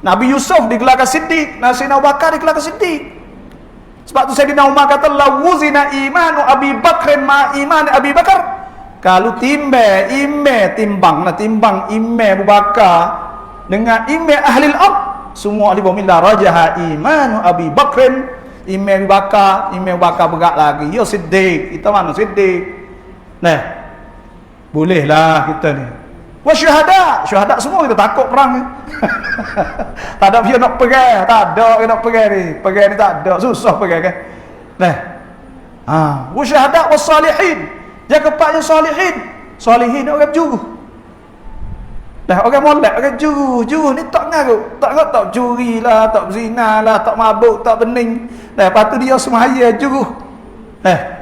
Nabi Yusuf digelarkan siddiq, Sayyidina Abu Bakar digelarkan siddiq. Sebab tu Sayyidina Umar kata la wuzina imanu Abi Bakr ma iman Abi Bakar. Kalau timbang iman Abu Bakar dengan iman ahli al-ard, semua ahli bumi la rajaha imanu Abi Bakr, iman Abu Bakar berat lagi. Ya siddiq, kita mana siddiq. Bolehlah kita ni. Wah syuhada semua kita takut perang. Tak ada dia nak perang, tak ada dia nak perang ni. Perang ni tak ada, susah perang kan. Wah syuhada was salihin. Dia kepaknya salihin. Salihin orang juru. Orang molek, orang juru ni tak ngarut. Tak curi lah, tak berzina lah, tak mabuk, tak bening. Lepas tu dia semaya juru.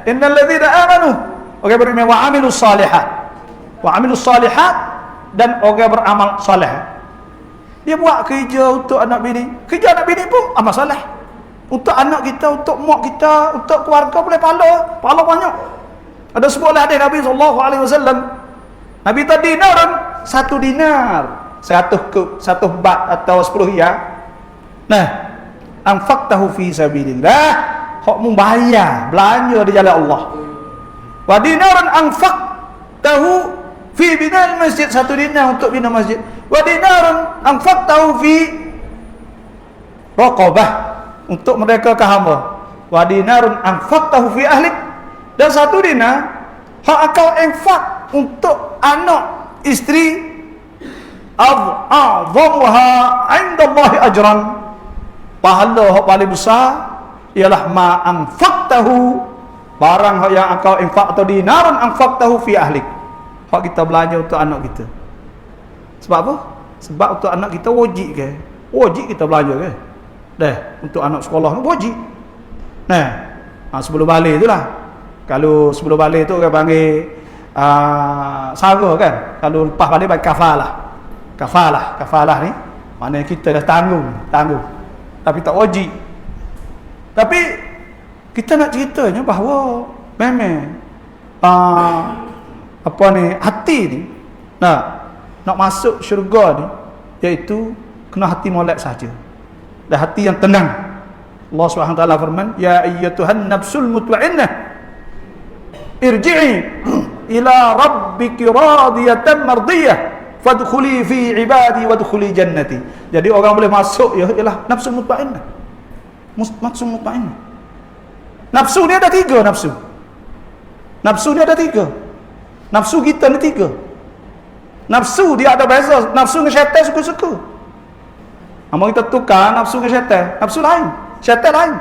Innal ladzina amanu, orang beriman wa amilus salihat, dan orang beramal soleh. Dia buat kerja untuk anak bini. Kerja anak bini pun amal soleh. Untuk anak kita, untuk mak kita, untuk keluarga boleh pahala banyak. Ada sebuah hadis Nabi sallallahu alaihi wasallam. Nabi tadi dinaran, 1 dinar, 1 bat atau 10 riyal. Anfaqtahu fi sabilillah, hak membayar belanja di jalan Allah. Wa dinaran anfaqtahu fi binal masjid, 1 dinar untuk bina masjid. Wa dinarun anfaqtahu fi raqabah, untuk mereka hamba. Wa dinarun anfaqtahu fi ahlik, dan 1 dinar hak akal infak untuk anak, isteri a'zamuha 'inda Allah ajran. Pahala hak paling besar ialah ma anfaqtahu, barang yang engkau infak atau dinaran anfaqtahu fi ahlik. Hak kita belanja untuk anak kita. Sebab apa? Sebab untuk anak kita wajib ke? Wajib kita belanja ke? Dah, untuk anak sekolah ni wajib. Nah, sebelum balik itulah. Kalau sebelum balik tu orang panggil sara kan. Kalau lepas balik bagi kafalah. Kafalah ni maknanya kita dah tanggung. Tapi tak wajib. Tapi kita nak ceritanya bahawa memang apa ni, hati ni nak masuk syurga ni, iaitu kena hati molek saja. Dan hati yang tenang. Allah Subhanahu Wa Taala firman, ya ayyatuhan nafsul mutmainnah irji'i ila rabbiki radiyatan mardiyah fadkhuli fi ibadi wadkhuli jannati. Jadi orang boleh masuk ialah nafsu mutmainnah. Nafsu mutmainnah. Nafsu ni ada 3 nafsu. Nafsu ni ada 3. Nafsu kita ni 3. Nafsu dia ada beza. Nafsu dengan syaitan suka-suka. Amal kita tukar nafsu dengan syaitan. Nafsu lain, syaitan lain.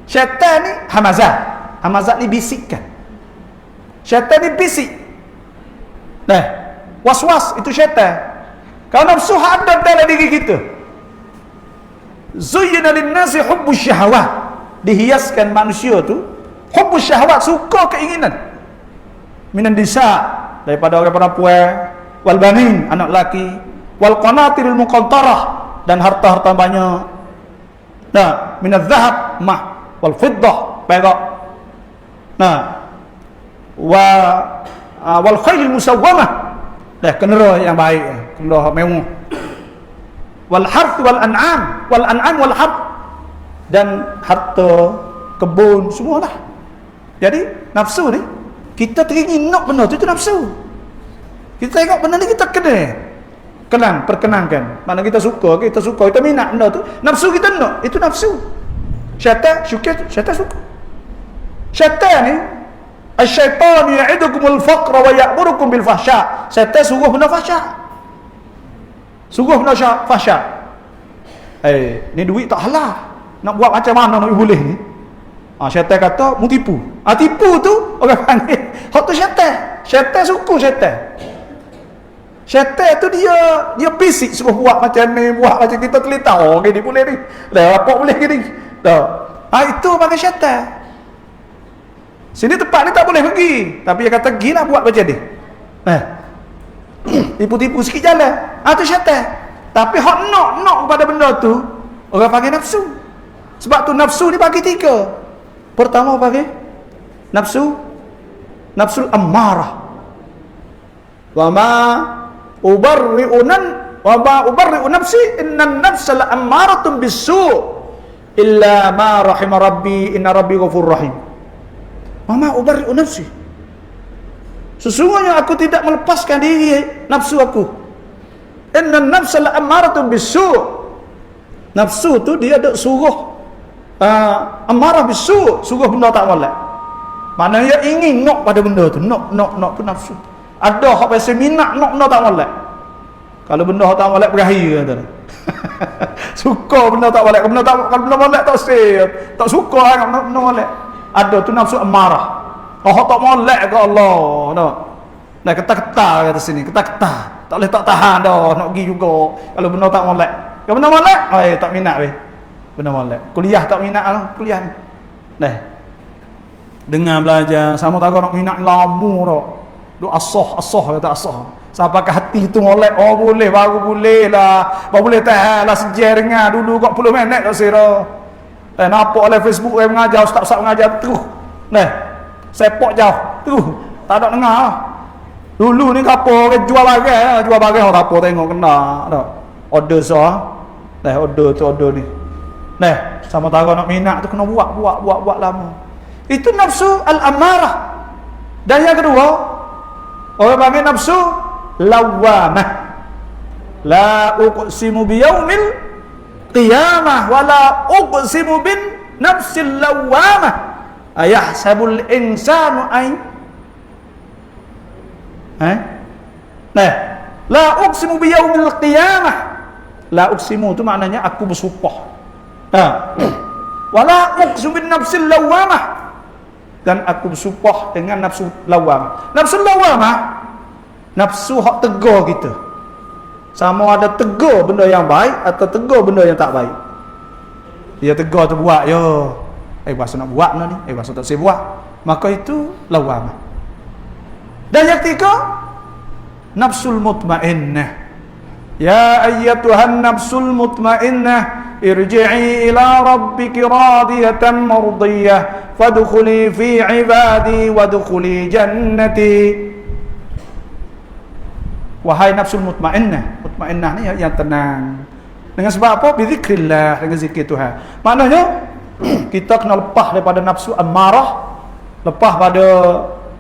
Syaitan ni hamazah. Hamazah ni bisikkan. Syaitan ni bisik. Nah, was-was itu syaitan. Kalau nafsu ada dalam diri kita. Zuyyina lin-nasi hubbus syahwat. Dihiaskan manusia tu hubbus syahwat, suka keinginan. Minan nisa, daripada orang perempuan, wal banin, anak lelaki, wal qanatirul muqantarah, dan harta-harta banyak. Nah, minaz zahab mah, wal fiddah, perak. Nah, wal khailil musawwamah, dah kenderaan yang baik, kenderaan mewah. Wal harth wal an'am, wal harth, dan harta kebun semualah. Jadi nafsu ni kita teringin nak benda tu, itu nafsu. Kita tengok benda ni kita perkenankan. Mana kita suka, kita minat benda tu, nafsu kita nak, itu nafsu. Syaitan suka. Syaitan ni, asy-syaitan ya'idukumul faqra wa ya'murukum bil fahsya. Syaitan suruh benda fahsya. Ni duit tak halal. Nak buat macam mana nak boleh ni? Syaitan kata mu tipu. Tipu tu orang panggil hak tu syaitan. Syaitan suku syaitan. Syaitan tu dia bisik suruh buat macam ni, buat macam kita telita. Gini boleh ni. Lah apa boleh gini? Itu pakai syaitan. Sini tempat ni tak boleh pergi, tapi dia kata gilah buat macam ni. Tipu-tipu sikit jalan. Tu syaitan. Tapi hak nak pada benda tu orang panggil nafsu. Sebab tu nafsu ni bagi 3. Pertama bagi nafsul ammarah. Wa ma ubarri'u nafsi innan nafsa la ammaratun bisu' illa ma rahima rabbi inna rabbi ghafurur rahim. Wa ma ubarri'u nafsi, sesungguhnya aku tidak melepaskan diri nafsu aku. Innan nafsa la ammaratun bisu', nafsu tu dia ada suruh amarah bisu, suruh benda tak molek. Mana dia ingin nak pada benda tu, nak tu nafsu. Ada hak biasa minat nak benda tak molek. Kalau benda tak molek berakhir kata. Suka benda tak molek, kalau benda molek tak tak suka sangat benda molek. Ada tu nafsu amarah. Hak tak molek ke Allah, nak. Nah, ketak-ketak kata sini, ketak-ketak. Tak boleh tak tahan dah, nak pergi juga. Kalau benda tak molek. Kalau benda molek, tak minat weh. Benda molek. Kuliah tak minat lah, kuliah ni. Dengar belajar, sama tak nak minat lama dah. Duk asah kata asah. Sampai ke hati tu molek, boleh, baru boleh lah. Baru boleh tahan lah sejar dengar dulu kok 10 minit tak sira. Nampak oleh Facebook mengajar, ustaz-ustaz mengajar terus. Sepak jauh, terus. Tak ada dengar lah. Dulu ni apa jual barang orang apa tengok kena dak. Order sah. Order ni. Sama tahu nak minat tu kena buat lama. Itu nafsu al-ammarah. Dan yang kedua, orang panggil nafsu lawamah. La uqsimu biyaumil qiyamah wa la uqsimu bin nafsil lawamah. Ayahsabul insanu La uqsimu biyaumil qiyamah. La uqsimu itu maknanya aku bersumpah. Wala uqsimu bin nafsil lawamah. Dan aku bersumpah dengan nafsu lawamah. Nafsu lawamah, nafsu hak tegur kita. Sama ada tegur benda yang baik atau tegur benda yang tak baik. Dia tegur tu buat yo. Bahasa nak buat ni, bahasa tak saya buat. Maka itu lawamah. Dan yang ketiga, nafsul mutmainnah. Ya ayyatuhan nafsul mutmainnah, irji'i ila rabbiki radiyatan mardiyah, fadkhuli fi ibadi wadkhuli jannati. Wahai nafsul mutmainnah, mutmainnah ni yang tenang. Dengan sebab apa? Bizikrillah, dengan zikir Tuhan. Maknanya kita kena lepas daripada nafsu amarah, lepas pada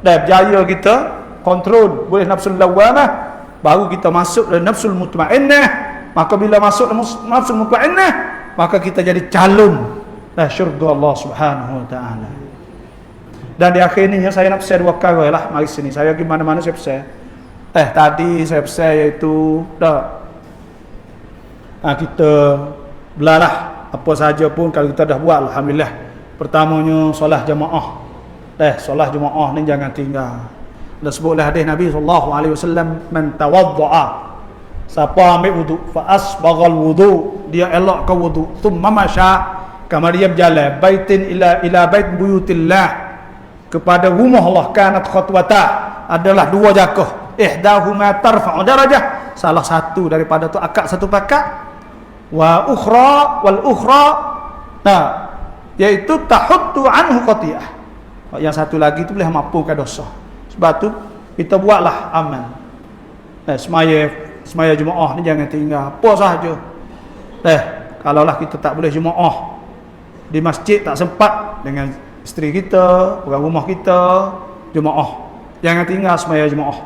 berjaya kita kontrol boleh nafsul lawamah, baru kita masuk dalam nafsul mutmainnah. Maka bila masuk dalam nafsul mutmainnah, maka kita jadi calon syurga Allah Subhanahu wa taala. Dan di akhir ni saya nak share dua perkara lah. Mari sini saya pergi mana-mana saya share. Tadi saya share iaitu kita belalah apa saja pun kalau kita dah buat alhamdulillah. Pertamanya solat jemaah. Solat jemaah ni jangan tinggal. Dah sebutlah hadis Nabi sallallahu alaihi wasallam, man tawaddaa, siapa ambil wudu fa asbaghal wudu, dia elakkan wudu, thumma masya, kemudian dia berjalan baitin ila bait buyutillah, kepada rumah Allah, kanat khatwata, adalah dua jangkah, ihdahuma tarfa'u darajah, salah satu daripada tu akak satu pakat, wa ukhra wal ukhra, iaitu tahuttu anhu qati'ah, yang satu lagi tu boleh mampukan dosa. Sebab tu kita buatlah amal. Semaya jemaah ni jangan tinggal apa sahaja. Kalaulah kita tak boleh jemaah di masjid, tak sempat dengan isteri kita, orang rumah kita, jemaah jangan tinggal semaya jemaah.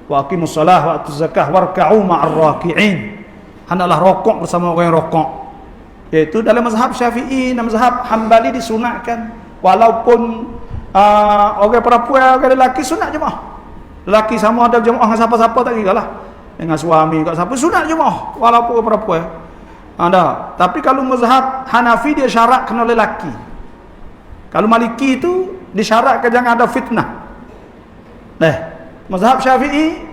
Wa aqimus solah wa atuz zakah warka'u ma'ar raki'in. Hendaklah rokok bersama orang yang rokok. Iaitu dalam mazhab Syafi'i dan mazhab Hambali disunatkan, walaupun orang perempuan, orang lelaki sunat jemaah. Lelaki sama ada jemaah dengan siapa-siapa tak kira lah. Dengan suami kat siapa sunat jemaah walaupun orang perempuan. Ada. Tapi kalau mazhab Hanafi dia syarat kena lelaki. Kalau Maliki itu disyaratkan jangan ada fitnah. Mazhab Syafi'i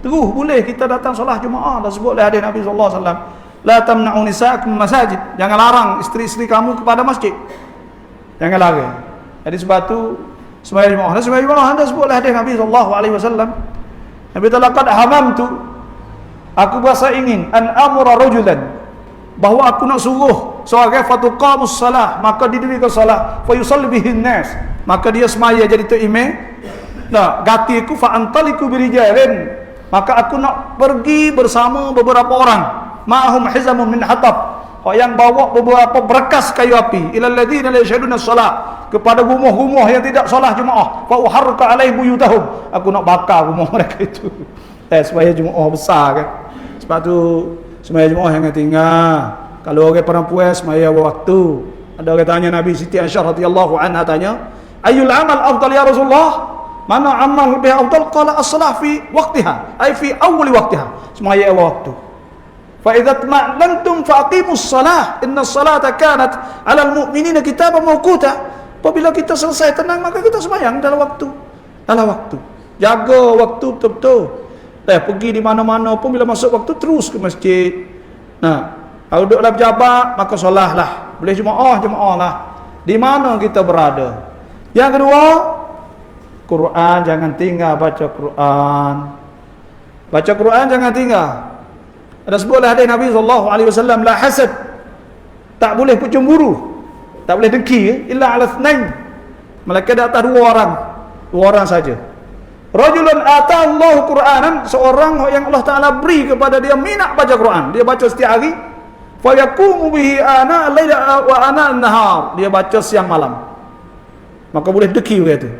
terus boleh kita datang solat jemaah. Dah sebut oleh hadis Nabi sallallahu alaihi wasallam, la tamna'u nisa'akum masajid. Jangan larang isteri-isteri kamu kepada masjid. Jangan larang. Jadi sebab tu sembahyang jemaah. Sembahyang jemaah anda sebut oleh hadis Nabi sallallahu alaihi wasallam. Nabi talaqad hamamtu, aku berasa ingin an amura rajulan, bahawa aku nak suruh seorang fatuqamus salah, maka didirikan salat, fa yusalli bihin nas, maka dia semaya jadi tu imam. Gatiku fa antaliku birijalin, maka aku nak pergi bersama beberapa orang, ma'hum hizamun min hatab, yang bawa beberapa berkas kayu api, ilal ladzina la yashhaduna salat, kepada rumah-rumah yang tidak solat jemaah, fa uharrika alaihim buyutahum, aku nak bakar rumah mereka itu. Supaya jemaah besar kan. Sebab tu semaya jemaah yang tinggal. Kalau orang perempuan semaya waktu. Ada orang tanya Nabi, Siti Aisyah radhiyallahu anha tanya, ayyul amal afdal ya Rasulullah? Mana amal lebih afdal? Qala as-salah fi waqtiha, ay fi awwal waqtiha, semaya waktu. Fa idza tma'nantum fa aqimus salah, inna as-salata kanat 'alal mu'minina kitaban mawquta. Apabila kita selesai tenang, maka kita sembahyang dalam waktu. Dalam waktu. Jaga waktu betul-betul. Pergi di mana-mana pun bila masuk waktu terus ke masjid. Kalau duduklah berjabat, maka solatlah. Boleh jemaah lah. Di mana kita berada. Yang kedua, Quran jangan tinggal baca Quran. Baca Quran jangan tinggal. Ada sebuah hadis Nabi sallallahu alaihi wasallam, la hasad. Tak boleh cemburu. Tak boleh dengki, illa ala thnain. Malaikat di atas dua orang saja. Rajulun ata'allahu Qur'anan, seorang yang Allah Taala beri kepada dia minat baca Quran. Dia baca setiap hari. Fa yaqumu bihi ana al-laila wa ana an-nahar. Dia baca siang malam. Maka boleh dengki dia tu.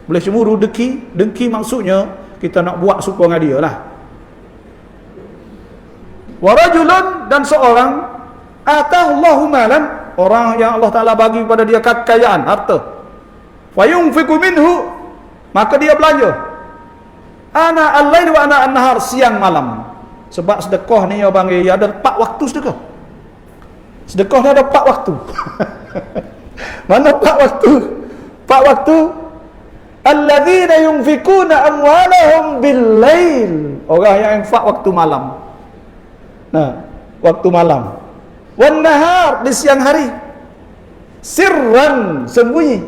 Boleh cemburu, dengki maksudnya kita nak buat suka dengan dia lah. Wa rajulun, dan seorang ata'allahu malan, orang yang Allah Ta'ala bagi kepada dia kekayaan, harta. Fayunfiqu minhu, maka dia belanja. Ana al-lail wa ana an-nahar, siang malam. Sebab sedekah ni ya bang, ya ada 4 waktu sedekah. Sedekah ni ada 4 waktu. Mana 4 waktu? 4 waktu. Alladzina yunfikuna amwalahum bil-lail. Orang yang infak waktu malam. Nah, waktu malam. Wan nahar, di siang hari. Sirran, sembunyi.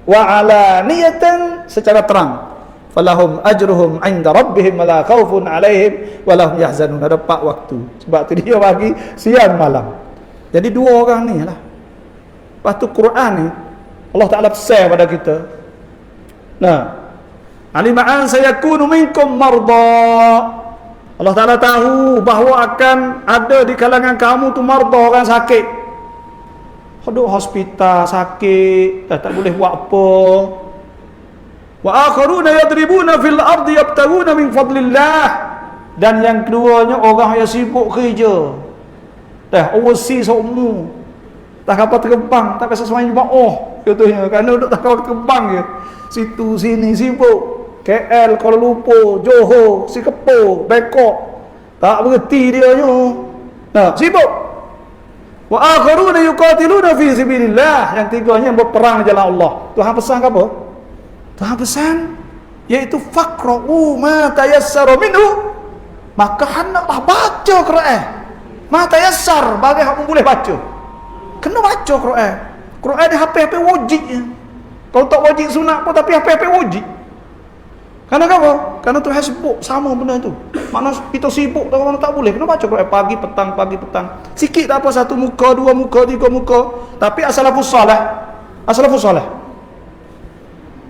Wa alaniyatan, secara terang. Falahum ajruhum 'inda rabbihim wala khaufun 'alaihim wala hum yahzanun. Ada 4 waktu. Sebab tu dia bagi siang malam. Jadi 2 orang ni lah. Lepas tu Quran ni Allah Ta'ala pesan pada kita. Nah, alima'an sayakunu minkum marda. Allah Ta'ala tahu bahawa akan ada di kalangan kamu tu marda, orang sakit. Duduk hospital sakit, tak boleh buat apa. Wa akharuna yadribuna fil ardi yabtaguna min fadlillah. Dan yang keduanya orang yang sibuk kerja. Dah overseas semua. Tak kapal terbang, tak biasa semuanya jemaah contohnya, kerana duduk tak kapal terbang je. Situ sini sibuk. KL, Kuala Lumpur, Johor, Singapore, Bangkok. Tak berhenti dia nyo. Nah, sibuk. Wa akharuna yuqatiluna fi sabilillah. Yang tiganya berperang di jalan Allah. Tuhan pesan apa? Tuhan pesan iaitu faqra'u ma tayassara minhu. Maka hendaklah baca Quran. Ma tayassar, bagi hak boleh baca. Kena baca Quran. Quran ni HP wajib je. Kalau tak wajib sunat pun, tapi HP wajib. Kerana apa? Kerana Tuhan sebut sama benda tu. Makna kita sibuk tak mana tak boleh. Kena baca Quran pagi petang. Sikit tak apa, 1 muka, 2 muka, 3 muka. Tapi as-salafus salih. As-salafus salih.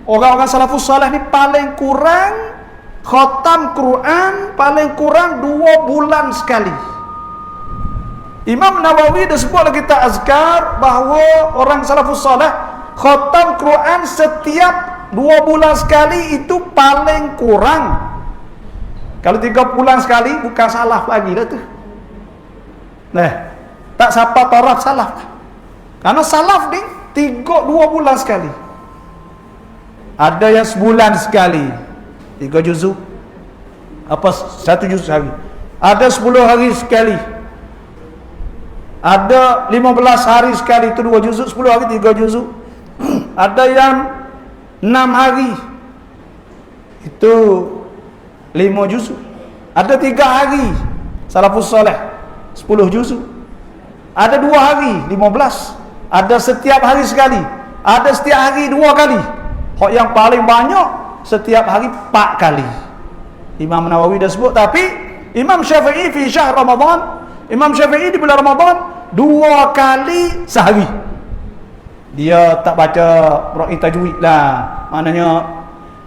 Orang-orang salafus salih ni paling kurang khatam Quran paling kurang 2 bulan sekali. Imam Nawawi dah sebut dalam kitab Azkar bahawa orang salafus salih khatam Quran setiap 2 bulan sekali itu paling kurang. Kalau 3 bulan sekali bukan salaf lagi lah tu. Nah, tak siapa taraf salaf. Karena salaf ni 2 bulan sekali. Ada yang sebulan sekali 3 juzuk. Apa 1 juzuk sehari. Ada 10 hari sekali. Ada 15 hari sekali, itu 2 juzuk, 10 hari 3 juzuk. Ada yang 6 hari itu 5 juzuk. Ada 3 hari salafus salih 10 juzuk. Ada 2 hari 15. Ada setiap hari sekali. Ada setiap hari 2 kali. Hak yang paling banyak setiap hari 4 kali. Imam Nawawi dah sebut. Tapi Imam Syafi'i fi syahr Ramadan, Imam Syafi'i di bulan Ramadan 2 kali sehari. Dia tak baca ra'i tajwid lah. Maknanya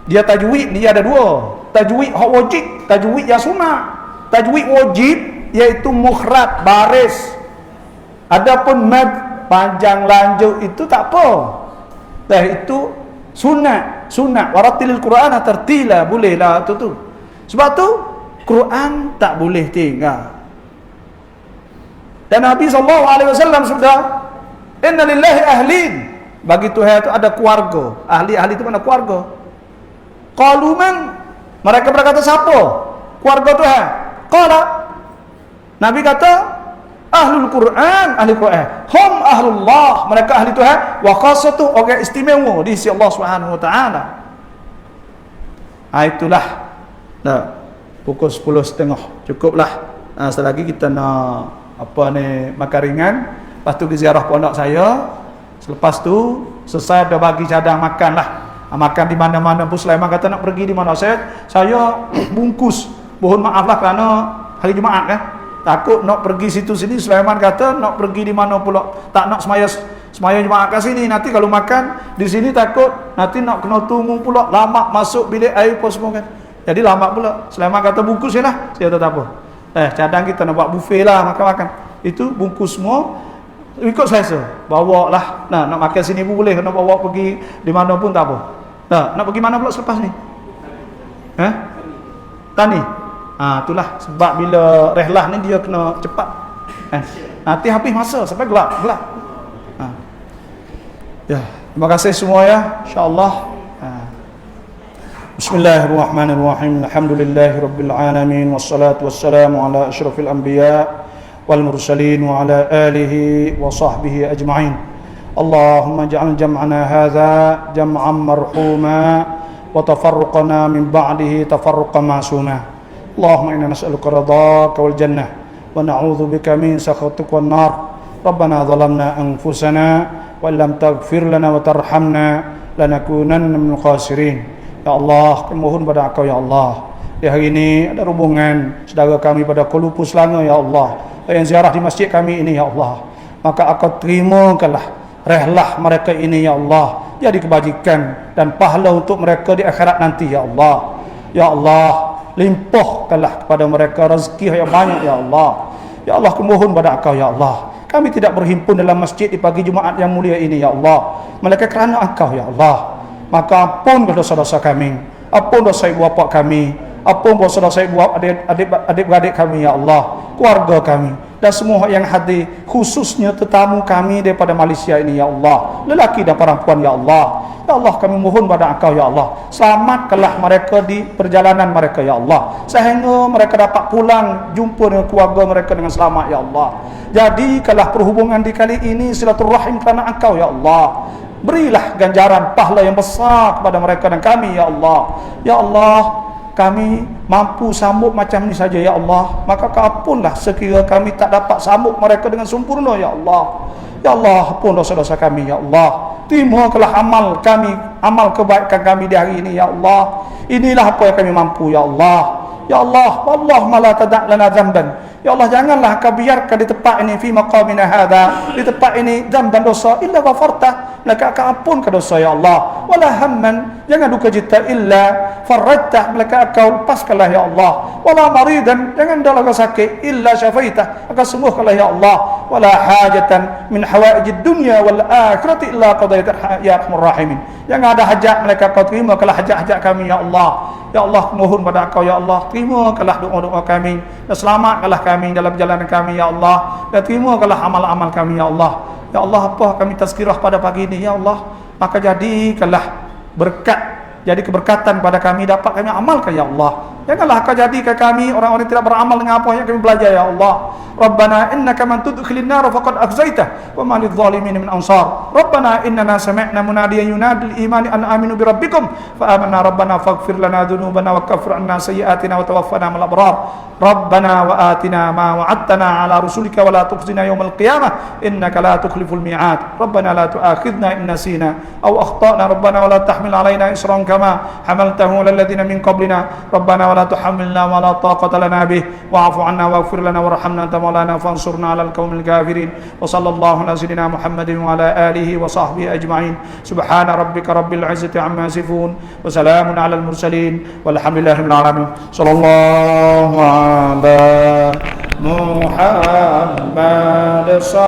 dia tajwid dia ada 2. Tajwid hak wajib, tajwid yang sunat. Tajwid wajib iaitu mukhraj, baris. Adapun mad panjang lanjut itu tak apa. Itu sunat. Waratilil Quran tartila, bolehlah tu. Sebab tu Quran tak boleh tinggal. Dan Nabi SAW sudah, inna lillahi ahlin, bagi Tuhan itu ada keluarga. Ahli itu mana keluarga? Qalu man, mereka berkata siapa keluarga Tuhan? Qala, Nabi kata ahlul Quran, ahli Quran. Hum ahlullah, mereka ahli Tuhan. Wa khassatu, orang istimewa di sisi Allah Subhanahu wa taala. Itulah. Nah, pukul 10.30 cukuplah. Selagi kita nak makan ringan, lepas tu pergi ziarah pondok saya. Selepas tu selesai dah bagi cadang makan lah. Makan di mana-mana pun. Sulaiman kata nak pergi di mana, saya bungkus. Mohon maaf lah kerana hari Jumaat kan, takut nak pergi situ sini. Sulaiman kata nak pergi di mana pula, tak nak semaya Jumaat kat sini. Nanti kalau makan di sini takut nanti nak kena tunggu pula lama masuk bilik air pun semua kan. Jadi lama pula. Sulaiman kata bungkus je lah. Saya kata tak apa. Cadang kita nak buat buffet lah, makan-makan. Itu bungkus semua. Ikut saya bawa lah. Nak makan sini pun boleh. Nak bawa pergi di mana pun tak apa. Nak pergi mana pula selepas ni? Tani. Itulah sebab bila rehlah ni dia kena cepat. Nanti habis masa sampai gelap. Ya, terima kasih semua ya. InsyaAllah. Bismillahirrahmanirrahim. Alhamdulillahirabbil alamin wassalatu wassalamu ala asyrafil anbiya wal mursalin wa ala alihi wa sahbihi ajma'in. Allahumma ij'al jam'ana hadza jam'an marhuma wa tafarruqana min ba'dihi tafarruqan ma'suma. Allahumma inna nas'aluka ridhaka wal jannah wa na'udzubika min sakhatika wan nar. Rabbana zalamna anfusana wa illam taghfir lana wa tarhamna lanakunanna minal khasirin. Ya Allah, kami mohon pada Engkau ya Allah. Di hari ini ada hubungan saudara kami pada Kuala Lumpur Selangor ya Allah, yang ziarah di masjid kami ini ya Allah. Maka Engkau terimakanlah rehlah mereka ini ya Allah, jadi kebajikan dan pahala untuk mereka di akhirat nanti ya Allah. Ya Allah, limpahkanlah kepada mereka rezeki yang banyak ya Allah. Ya Allah, kami mohon pada Engkau ya Allah. Kami tidak berhimpun dalam masjid di pagi Jumaat yang mulia ini ya Allah, melainkan kerana Engkau ya Allah. Maka ampun dosa-dosa kami, ampun dosa ibu bapa kami, ampun dosa-dosa ibu adik-beradik kami ya Allah, keluarga kami dan semua yang hadir, khususnya tetamu kami daripada Malaysia ini ya Allah, lelaki dan perempuan ya Allah. Ya Allah, kami mohon pada Engkau ya Allah, selamatkanlah mereka di perjalanan mereka ya Allah, sehingga mereka dapat pulang jumpa dengan keluarga mereka dengan selamat ya Allah. Jadikanlah perhubungan di kali ini silaturahim kerana Engkau ya Allah. Berilah ganjaran pahala yang besar kepada mereka dan kami ya Allah. Ya Allah, kami mampu sambut macam ni saja ya Allah, maka ampunlah sekiranya kami tak dapat sambut mereka dengan sempurna ya Allah. Ya Allah, ampun dosa-dosa kami ya Allah. Terimakanlah amal kami, amal kebaikan kami di hari ini ya Allah. Inilah apa yang kami mampu ya Allah. Ya Allah, Allahumma la tada' lana dzamban. Ya Allah, janganlah Kau biarkan di tempat ini, fi maqamina hadza, di tempat ini dzamban dosa illa ghafarta, maka Kau ampunkan dosa ya Allah. Wala hamman, jangan duka cita illa farajta, maka Kau lepaskanlah ya Allah. Wala maridan, jangan dalam sakit illa syafaita, maka sembuhkanlah ya Allah. Wala hajatan min hawaijid dunya wal akhirati illa qadaita ya arhamar rahimin. Jangan ada hajat, maka Kau terimakanlah hajat-hajat kami ya Allah. Ya Allah, mohon pada Engkau ya Allah, terimakanlah doa-doa kami dan selamatkanlah kami dalam perjalanan kami ya Allah, dan terimakanlah amal-amal kami ya Allah. Ya Allah, apa kami tazkirah pada pagi ini ya Allah, maka jadikanlah berkat, jadi keberkatan pada kami dapat kami amalkan ya Allah. Janganlah Kau jadikan kami orang-orang yang tidak beramal dengan apa yang kami belajar ya Allah. Rabbana innaka man tudkhilin nar faqad akhzaitah wa ma lidh-dhalimin min ansar. Rabbana innana sami'na munadiyan yunadi al-iman an aminu bi rabbikum fa amanna rabbana faghfir lana dhunubana wa kaffir 'anna sayyi'atina wa tawaffana ma'al abrar. Rabbana wa atina ma wa'adtana 'ala rusulika wa la tukhzina yawmal qiyamah innaka la tukhliful mi'ad. Rabbana la tu'akhidhna in nasina aw akhtana. Rabbana wa la tahmil 'alaina isran kama hamaltahu 'alal ladzina min qablina. Rabbana ولا تحملنا ما لا طاقة لنا به واعف عنا واغفر لنا وارحمنا أنت مولانا فانصرنا على القوم الكافرين وصلى الله على سيدنا محمد وعلى آله وصحبه أجمعين سبحان ربك رب العزة عما يصفون وسلام على المرسلين والحمد لله رب العالمين صلى الله على محمد